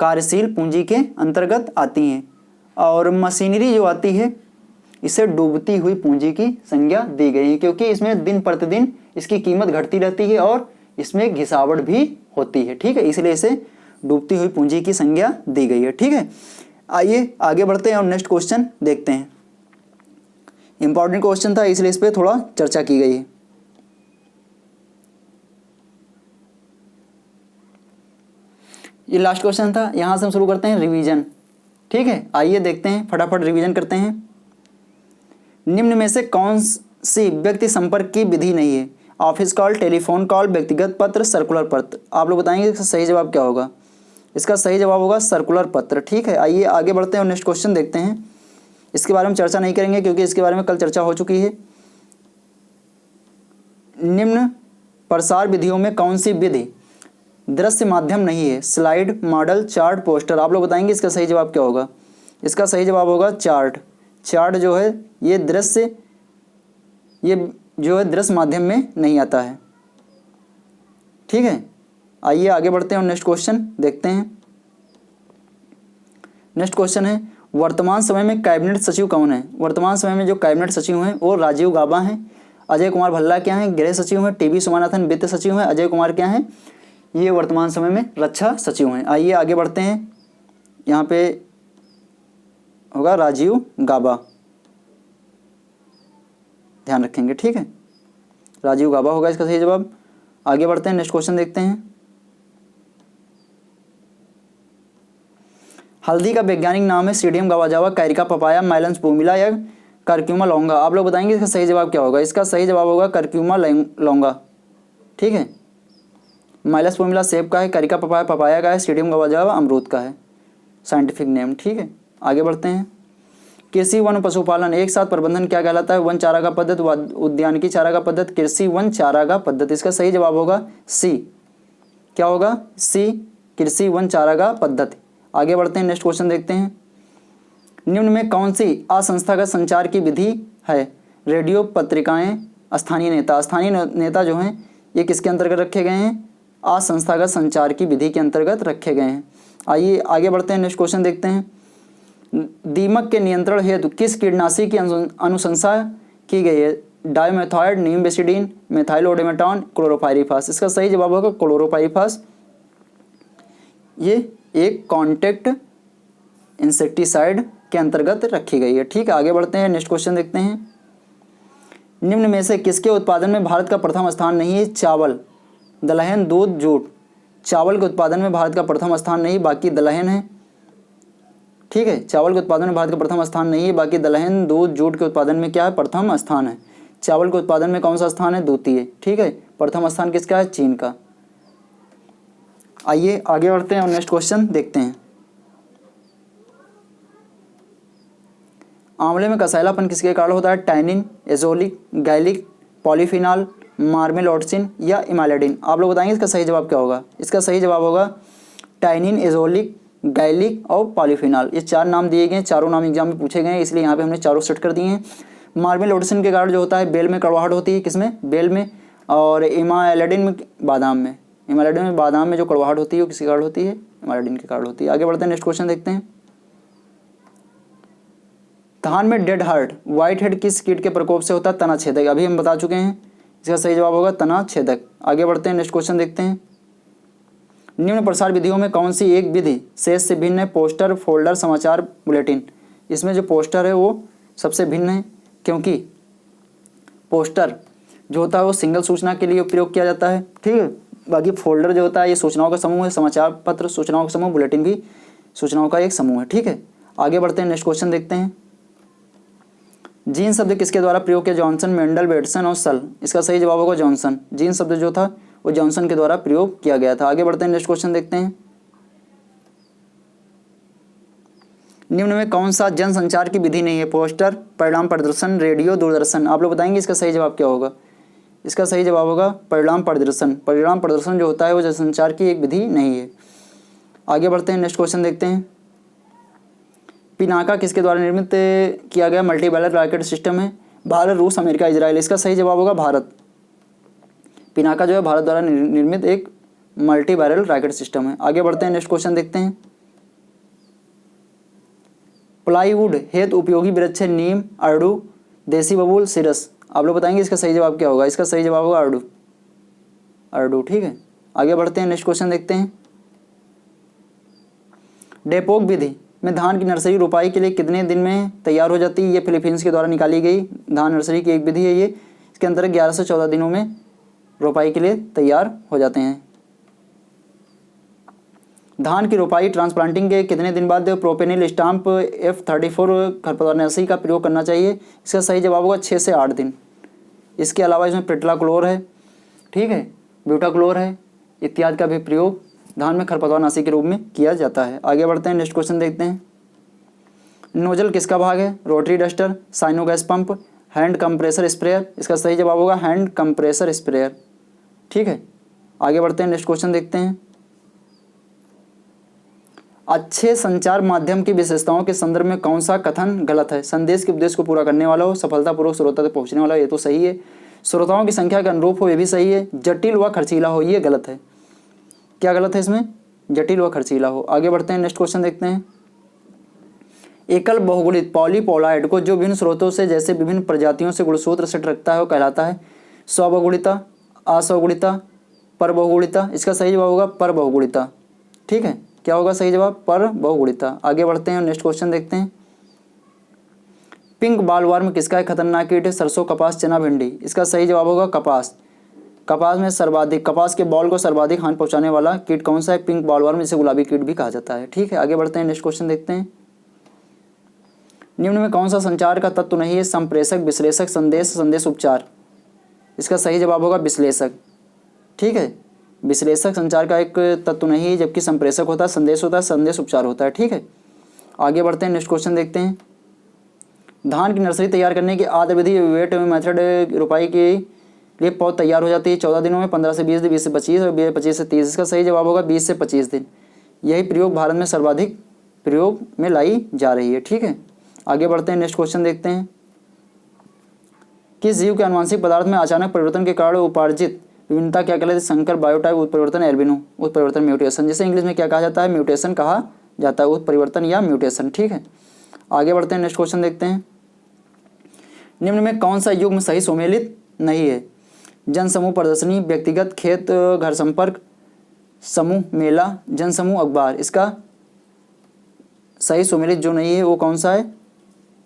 कार्यशील पूंजी के अंतर्गत आती हैं। और मशीनरी जो आती है, इसे डूबती हुई पूंजी की संज्ञा दी गई है, क्योंकि इसमें दिन प्रतिदिन इसकी कीमत घटती रहती है और इसमें घिसावट भी होती है। ठीक है, इसलिए इसे डूबती हुई पूंजी की संज्ञा दी गई है। ठीक है, आइए आगे बढ़ते हैं और नेक्स्ट क्वेश्चन देखते हैं। इंपॉर्टेंट क्वेश्चन था, इसलिए इस पर थोड़ा चर्चा की गई है। ये लास्ट क्वेश्चन था, यहाँ से हम शुरू करते हैं रिवीजन। ठीक है, आइए देखते हैं, फटाफट रिवीजन करते हैं। निम्न में से कौन सी व्यक्ति संपर्क की विधि नहीं है? ऑफिस कॉल, टेलीफोन कॉल, व्यक्तिगत पत्र, सर्कुलर पत्र। आप लोग बताएंगे इसका सही जवाब क्या होगा? इसका सही जवाब होगा सर्कुलर पत्र। ठीक है, आइए आगे बढ़ते हैं और नेक्स्ट क्वेश्चन देखते हैं। इसके बारे में चर्चा नहीं करेंगे क्योंकि इसके बारे में कल चर्चा हो चुकी है। निम्न प्रसार विधियों में कौन सी विधि दृश्य माध्यम नहीं है? Slide, model, chart, poster. आप लोग बताएंगे इसका सही जवाब क्या होगा? इसका सही जवाब होगा चार्ट। चार्ट जो है ये दृश्य माध्यम में नहीं आता है। ठीक है, आइए आगे बढ़ते हैं और नेक्स्ट क्वेश्चन देखते हैं। नेक्स्ट क्वेश्चन है, वर्तमान समय में कैबिनेट सचिव कौन है? वर्तमान समय में जो कैबिनेट सचिव हैं वो राजीव गाबा हैं, अजय कुमार भल्ला क्या हैं? गृह सचिव हैं, टीवी सोमनाथन वित्त सचिव हैं, अजय कुमार क्या हैं? ये वर्तमान समय में रक्षा सचिव हैं। आइए आगे बढ़ते हैं, यहाँ पे होगा राजीव गाबा, ध्यान रखेंगे। ठीक है, राजीव गाबा होगा इसका सही जवाब। आगे बढ़ते हैं, नेक्स्ट क्वेश्चन देखते हैं। हल्दी का वैज्ञानिक नाम है सीडियम गवाजावा, कैरिका पपाया, माइलन्स पोमिला या करक्यूमा लौंगा। आप लोग बताएंगे इसका सही जवाब क्या होगा? इसका सही जवाब होगा करक्यूमा लौंगा। ठीक है, माइलस पोमिला सेब का है, कैरिका पपाया का है, सीडियम गवाजावा अमरूद का है साइंटिफिक नेम। ठीक है, आगे बढ़ते हैं। कृषि वन पशुपालन एक साथ प्रबंधन क्या कहलाता है? वन चारागाह पद्धति, उद्यानिकी चारागाह पद्धति, कृषि वन चारागाह पद्धति। इसका सही जवाब होगा सी। क्या होगा? सी, कृषि वन चारागाह पद्धति। आगे बढ़ते हैं, नेक्स्ट क्वेश्चन देखते हैं। निम्न में कौन सी असंस्थागत संचार की विधि है? रेडियो, पत्रिकाएं, स्थानीय नेता। स्थानीय नेता जो हैं ये किसके अंतर्गत रखे गए हैं? असंस्थागत संचार की विधि के अंतर्गत रखे गए हैं। आइए आगे बढ़ते हैं, नेक्स्ट क्वेश्चन देखते हैं। दीमक के नियंत्रण हेतु किस कीटनाशी की अनुशंसा की गई है? Dimethoate नीमबेसिडिन, मेथाइलोडेमेटॉन, chlorpyrifos. इसका सही जवाब होगा क्लोरोपाइरीफास। ये एक कॉन्टैक्ट इंसेक्टिसाइड के अंतर्गत रखी गई है। ठीक है, आगे बढ़ते हैं, नेक्स्ट क्वेश्चन देखते हैं। निम्न में से किसके उत्पादन में भारत का प्रथम स्थान नहीं है? चावल, दलहन, दूध, जूट। चावल के उत्पादन में भारत का प्रथम स्थान नहीं, बाकी दलहन है। ठीक है, चावल के उत्पादन में भारत का प्रथम स्थान नहीं है, बाकी दलहन, दूध, जूट के उत्पादन में क्या है? प्रथम स्थान है। चावल के उत्पादन में कौन सा स्थान है? द्वितीय। ठीक है, प्रथम स्थान किसका है? चीन का। आइए आगे बढ़ते हैं और नेक्स्ट क्वेश्चन देखते हैं। आंवले में कसैलापन किसके कारण होता है? टैनिन, एजोलिक, गैलिक, पॉलीफिनॉल, मार्मेलोडसिन या इमाइलेडिन। आप लोग बताएंगे इसका सही जवाब क्या होगा? इसका सही जवाब होगा टैनिन, एजोलिक, गैलिक और पॉलीफिनॉल। ये 4 नाम दिए गए, चारों नाम एग्जाम में पूछे गए हैं, इसलिए यहाँ पे हमने चारों सेट कर दिए हैं। मार्मेलोडसिन के कारण जो होता है बेल में कड़वाहट होती है, किसमें? बेल में। और इमाइलेडिन में बादाम में। इमाइलेडिन में बादाम में जो कड़वाहट होती है वो किसके कारण होती है? इमाइलेडिन के कारण होती है। आगे बढ़ते हैं, नेक्स्ट क्वेश्चन देखते हैं। धान में डेड हार्ट, व्हाइट हेड किस कीट के प्रकोप से होता है? तना छेदक। अभी हम बता चुके हैं, इसका सही जवाब होगा तना छेदक। आगे बढ़ते हैं, नेक्स्ट क्वेश्चन देखते हैं। निम्न प्रसार विधियों में कौन सी एक विधि शेष से भिन्न है? पोस्टर, फोल्डर, समाचार, बुलेटिन। इसमें जो पोस्टर है वो सबसे भिन्न है, क्योंकि पोस्टर जो होता है वो सिंगल सूचना के लिए प्रयोग किया जाता है। ठीक है, बाकी फोल्डर जो होता है ये सूचनाओं का समूह है, समाचार पत्र सूचनाओं का समूह, बुलेटिन भी सूचनाओं का एक समूह है। ठीक है, आगे बढ़ते हैं, नेक्स्ट क्वेश्चन देखते हैं। जीन शब्द किसके द्वारा प्रयोग किया? जॉनसन, मेंडल, बेटसन और सल। इसका सही जवाब होगा जॉनसन। जीन शब्द जो था वो जॉनसन के द्वारा प्रयोग किया गया था। आगे बढ़ते हैं, नेक्स्ट क्वेश्चन देखते हैं। निम्न में कौन सा जनसंचार की विधि नहीं है? पोस्टर, परिणाम प्रदर्शन, रेडियो, दूरदर्शन। आप लोग बताएंगे इसका सही जवाब क्या होगा? इसका सही जवाब होगा परिणाम प्रदर्शन। परिणाम प्रदर्शन जो होता है वो जनसंचार की एक विधि नहीं है। आगे बढ़ते हैं, नेक्स्ट क्वेश्चन देखते हैं। पिनाका किसके द्वारा निर्मित किया गया मल्टी बैरल रॉकेट सिस्टम है? भारत, रूस, अमेरिका, इजराइल। इसका सही जवाब होगा भारत। पिनाका जो है भारत द्वारा निर्मित एक मल्टी बैरल रॉकेट सिस्टम है। आगे बढ़ते हैं, नेक्स्ट क्वेश्चन देखते हैं। प्लाईवुड हेतु उपयोगी वृक्ष है? नीम, अर्डू, देसी बबूल, सिरस। आप लोग बताएंगे इसका सही जवाब क्या होगा? इसका सही जवाब होगा अर्डू। अर्डू। ठीक है, आगे बढ़ते हैं, नेक्स्ट क्वेश्चन देखते हैं। डेपोक विधि में धान की नर्सरी रोपाई के लिए कितने दिन में तैयार हो जाती है? ये फिलीपींस के द्वारा निकाली गई धान नर्सरी की एक विधि है। ये इसके अंतर्गत 11 से 14 दिनों में रोपाई के लिए तैयार हो जाते हैं। धान की रोपाई ट्रांसप्लांटिंग के कितने दिन बाद प्रोपेनिल स्टाम्प F34 खरपतवारनाशी का प्रयोग करना चाहिए? इसका सही जवाब होगा 6 से 8 दिन। इसके अलावा इसमें पेट्राक्लोर है, ठीक है, ब्यूटाक्लोर है, इत्यादि का भी प्रयोग धान में खरपतवारनाशी के रूप में किया जाता है। आगे बढ़ते हैं, नेक्स्ट क्वेश्चन देखते हैं। नोजल किसका भाग है? Rotary duster, cyano gas pump, hand compressor sprayer. इसका सही जवाब होगा हैंड कंप्रेसर स्प्रेयर। ठीक है, आगे बढ़ते हैं, नेक्स्ट क्वेश्चन देखते हैं। अच्छे संचार माध्यम की विशेषताओं के संदर्भ में कौन सा कथन गलत है? संदेश के उद्देश्य को पूरा करने वाला हो, सफलतापूर्वक श्रोता तक पहुंचने वाला हो, ये तो सही है। श्रोताओं की संख्या के अनुरूप हो, ये भी सही है। जटिल व खर्चीला हो, ये गलत है। क्या गलत है इसमें? जटिल व खर्चीला हो। आगे बढ़ते हैं, नेक्स्ट क्वेश्चन देखते हैं। एकल बहुगुणित पॉलीपोलाइड को जो विभिन्न स्रोतों से जैसे विभिन्न प्रजातियों से गुणसूत्र सेट रखता है वो कहलाता है स्वबहुगुणिता, असहगुणिता, परबहुगुणिता। इसका सही जवाब होगा परबहुगुणिता। ठीक है, क्या होगा सही जवाब? परबहुगुणिता। आगे बढ़ते हैं, नेक्स्ट क्वेश्चन देखते हैं। पिंक बालवर्म किसका एक खतरनाक कीट है? सरसों, कपास, चना, भिंडी। इसका सही जवाब होगा कपास। कपास में सर्वाधिक, कपास के बॉल को सर्वाधिक हानि पहुंचाने वाला कीट कौन सा है? पिंक बालवर्म, जिसे गुलाबी कीट भी कहा जाता है। ठीक है, आगे बढ़ते हैं, नेक्स्ट क्वेश्चन देखते हैं। निम्न में कौन सा संचार का तत्व नहीं है? संप्रेषक, विश्लेषक, संदेश, संदेश उपचार। इसका सही जवाब होगा विश्लेषक। ठीक है, विश्लेषक संचार का एक तत्व नहीं है, जबकि संप्रेषक होता है, संदेश होता है, संदेश उपचार होता है। ठीक है, आगे बढ़ते हैं, नेक्स्ट क्वेश्चन देखते हैं। धान की नर्सरी तैयार करने की आदर विधि वेट मेथड रोपाई के लिए पौध तैयार हो जाती है 14 दिनों में, 15 से 20 दिन, 20 से 25 और 25 से 30। इसका सही जवाब होगा 20 से 25 दिन। यही प्रयोग भारत में सर्वाधिक प्रयोग में लाई जा रही है। ठीक है, आगे बढ़ते हैं, नेक्स्ट क्वेश्चन देखते हैं। किस जीव के आनुवंशिक पदार्थ में अचानक परिवर्तन के कारण उपार्जित विभिन्नता क्या कहलाती है? संकर, बायोटाइप, उत्परिवर्तन, एल्बिनो। उत्परिवर्तन, म्यूटेशन, जिसे इंग्लिश में क्या कहा जाता है? म्यूटेशन कहा जाता है, उत्परिवर्तन या म्यूटेशन। ठीक है, आगे बढ़ते हैं, नेक्स्ट क्वेश्चन देखते हैं। निम्न में कौन सा युग्म सही सुमेलित नहीं है? जनसमूह प्रदर्शनी, व्यक्तिगत खेत घर संपर्क, समूह मेला, जनसमूह अखबार। इसका सही सुमेलित जो नहीं है वो कौन सा है?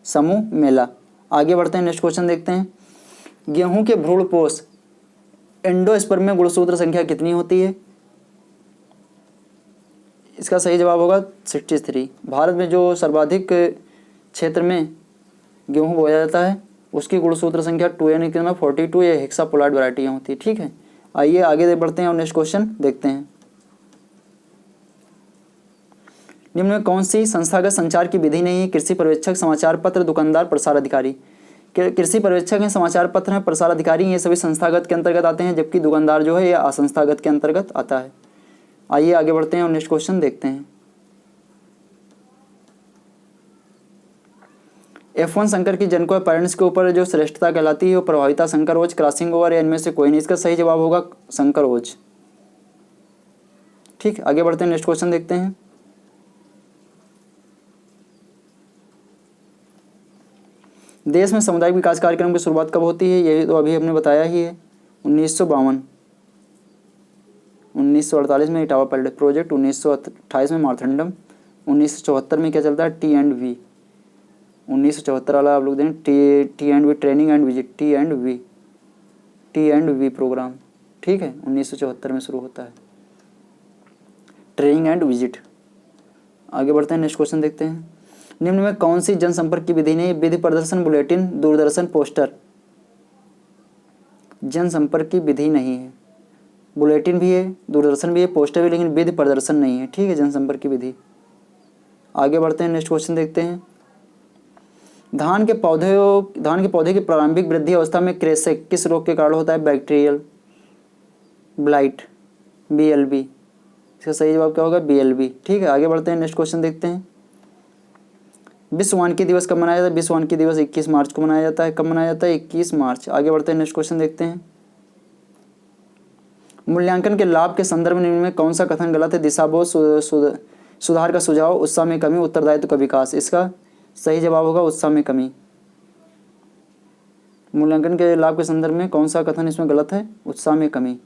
समूह मेला। आगे बढ़ते हैं, नेक्स्ट क्वेश्चन देखते हैं। गेहूं के भ्रूणपोष एंडोस्पर्म में गुणसूत्र संख्या कितनी होती है? इसका सही जवाब होगा 63। भारत में जो सर्वाधिक क्षेत्र में गेहूं बोया जाता है उसकी गुणसूत्र संख्या 2n कितना 42 या हेक्सापोलाइट वैरायटियाँ होती है। ठीक है, आइए आगे बढ़ते हैं और नेक्स्ट क्वेश्चन देखते हैं। निम्न में कौन सी संस्थागत संचार की विधि नहीं है? कृषि पर्यवेक्षक, समाचार पत्र, दुकानदार, प्रसार अधिकारी। कृषि पर्यवेक्षक हैं, समाचार पत्र हैं, प्रसार अधिकारी, ये सभी संस्थागत के अंतर्गत आते हैं, जबकि दुकानदार जो है ये असंस्थागत के अंतर्गत आता है। आइए आगे बढ़ते हैं और नेक्स्ट क्वेश्चन देखते हैं। F1 संकर की जनकों पेरेंट्स के ऊपर जो श्रेष्ठता कहलाती है वो प्रभाविता, संकर ओज, क्रॉसिंग ओवर या इनमें से कोई नहीं। इसका सही जवाब होगा संकर ओज। ठीक, आगे बढ़ते हैं, नेक्स्ट क्वेश्चन देखते हैं। देश में सामुदायिक विकास कार्यक्रम की शुरुआत कब होती है? ये तो अभी हमने बताया ही है, 1952। 1948 में इटावा पायलट प्रोजेक्ट, 1928 में मारथंडम, 1974 में क्या चलता है? T&V। 1974 वाला आप लोग दें, T&V training and visit, T&V programme. ठीक है, 1974 में शुरू होता है ट्रेनिंग एंड विजिट। आगे बढ़ते हैं, नेक्स्ट क्वेश्चन देखते हैं। निम्न में कौन सी जनसंपर्क की विधि नहीं? विधि प्रदर्शन, बुलेटिन, दूरदर्शन, पोस्टर। जनसंपर्क की विधि नहीं है, बुलेटिन भी है, दूरदर्शन भी है, पोस्टर भी, लेकिन विधि प्रदर्शन नहीं है। ठीक है, जनसंपर्क की विधि। आगे बढ़ते हैं, नेक्स्ट क्वेश्चन देखते हैं। धान के पौधे की प्रारंभिक वृद्धि अवस्था में क्रेसेक किस रोग के कारण होता है? Bacterial blight, BLB। इसका सही जवाब क्या होगा? BLB। ठीक है, आगे बढ़ते हैं, नेक्स्ट क्वेश्चन देखते हैं। विश्व वानिकी दिवस कब मनाया जाता है? विश्व वानिकी दिवस 21 मार्च को मनाया जाता है। कब मनाया जाता है? 21 मार्च। आगे बढ़ते हैं, नेक्स्ट क्वेश्चन देखते हैं। मूल्यांकन के लाभ के संदर्भ में कौन सा कथन गलत है? दिशाबोध, सुधार का सुझाव, उत्साह में कमी, उत्तरदायित्व का विकास। इसका सही जवाब होगा उत्साह में कमी। मूल्यांकन के लाभ के संदर्भ में कौन सा कथन इसमें गलत है? उत्साह में कमी।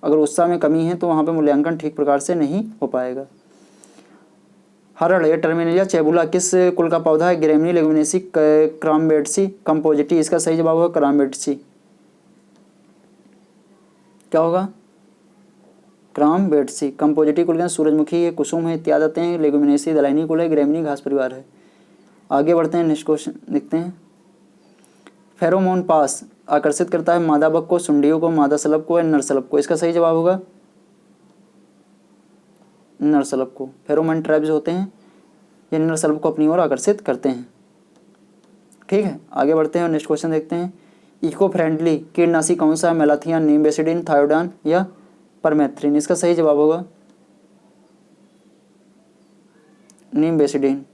अगर उत्साह में कमी है तो वहाँ पे मूल्यांकन ठीक प्रकार से नहीं हो पाएगा। हरड़ या टर्मिनेलिया चेबुला किस कुल का पौधा है? ग्रेमिनी, लेगुमिनेसी, क्राम्बेटेसी, कंपोजिटी। इसका सही जवाब होगा क्राम्बेटेसी। क्या होगा? क्राम्बेटेसी। कंपोजिटी कुल के सूरजमुखी है, कुसुम है इत्यादि आते हैं। लेगुमिनेसी दलहनी कुल है, ग्रेमिनी घास परिवार है। आगे बढ़ते हैं, नेक्स्ट क्वेश्चन देखते हैं। फेरोमोन पास आकर्षित करता है मादा बग को, सुंडियों को, मादा सलब को या नर सलब को। इसका सही जवाब होगा नर सलब को। फेरोमोन ट्रैप्स होते हैं ये नर सलब को अपनी ओर आकर्षित करते हैं। ठीक है, आगे बढ़ते हैं और नेक्स्ट क्वेश्चन देखते हैं। इको फ्रेंडली कीटनाशी कौन सा है? मेलाथियन, नीमबेसिडिन, थायोडान या परमेथ्रिन। इसका सही जवाब होगा नीमबेसिडिन।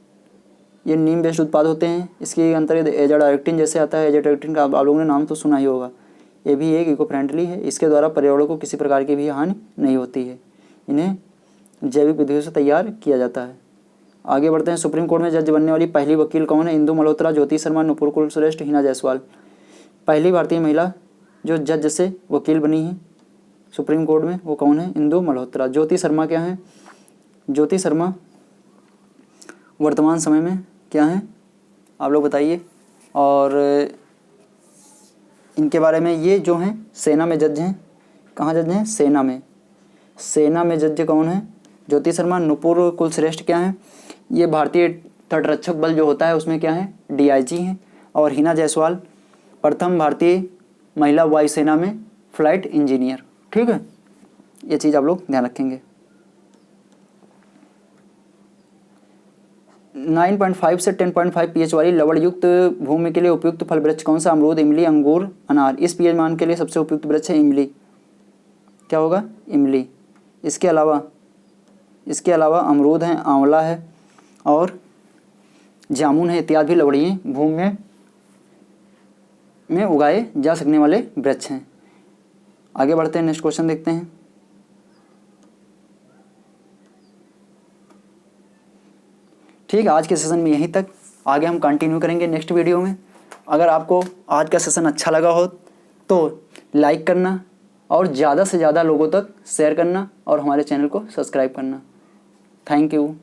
ये नीम बेस्ड उत्पाद होते हैं, इसके अंतर्गत एजाडाइरेक्टिन जैसे आता है। एजाडाइरेक्टिन का आप लोगों ने नाम तो सुना ही होगा। ये भी एक इको फ्रेंडली है, इसके द्वारा पर्यावरण को किसी प्रकार की भी हानि नहीं होती है। इन्हें जैविक विधियों से तैयार किया जाता है। आगे बढ़ते हैं। सुप्रीम कोर्ट में जज बनने वाली पहली वकील कौन है? इंदु मल्होत्रा, ज्योति शर्मा, नुपुर कुलश्रेष्ठ, हिना जायसवाल। पहली भारतीय महिला जो जज से वकील बनी है सुप्रीम कोर्ट में वो कौन है? इंदु मल्होत्रा। ज्योति शर्मा क्या है? ज्योति शर्मा वर्तमान समय में क्या है आप लोग बताइए। और इनके बारे में ये जो हैं सेना में जज हैं। कहाँ जज हैं? सेना में। सेना में जज कौन है? ज्योति शर्मा। नुपुर कुलश्रेष्ठ क्या है? ये भारतीय तटरक्षक बल जो होता है उसमें क्या है? DIG हैं। और हिना जायसवाल प्रथम भारतीय महिला वायुसेना में फ्लाइट इंजीनियर। ठीक है, ये चीज़ आप लोग ध्यान रखेंगे। 9.5 से 10.5 pH वाली लवण युक्त भूमि के लिए उपयुक्त फल वृक्ष कौन सा? अमरूद, इमली, अंगूर, अनार। इस pH मान के लिए सबसे उपयुक्त वृक्ष है इमली। क्या होगा? इमली। इसके अलावा अमरूद है, आंवला है और जामुन है इत्यादि भी लवणीय भूमि में उगाए जा सकने वाले वृक्ष हैं। आगे बढ़ते हैं, नेक्स्ट क्वेश्चन देखते हैं। ठीक है, आज के सेशन में यहीं तक। आगे हम कंटिन्यू करेंगे नेक्स्ट वीडियो में। अगर आपको आज का सेशन अच्छा लगा हो तो लाइक करना और ज़्यादा से ज़्यादा लोगों तक शेयर करना और हमारे चैनल को सब्सक्राइब करना। Thank you.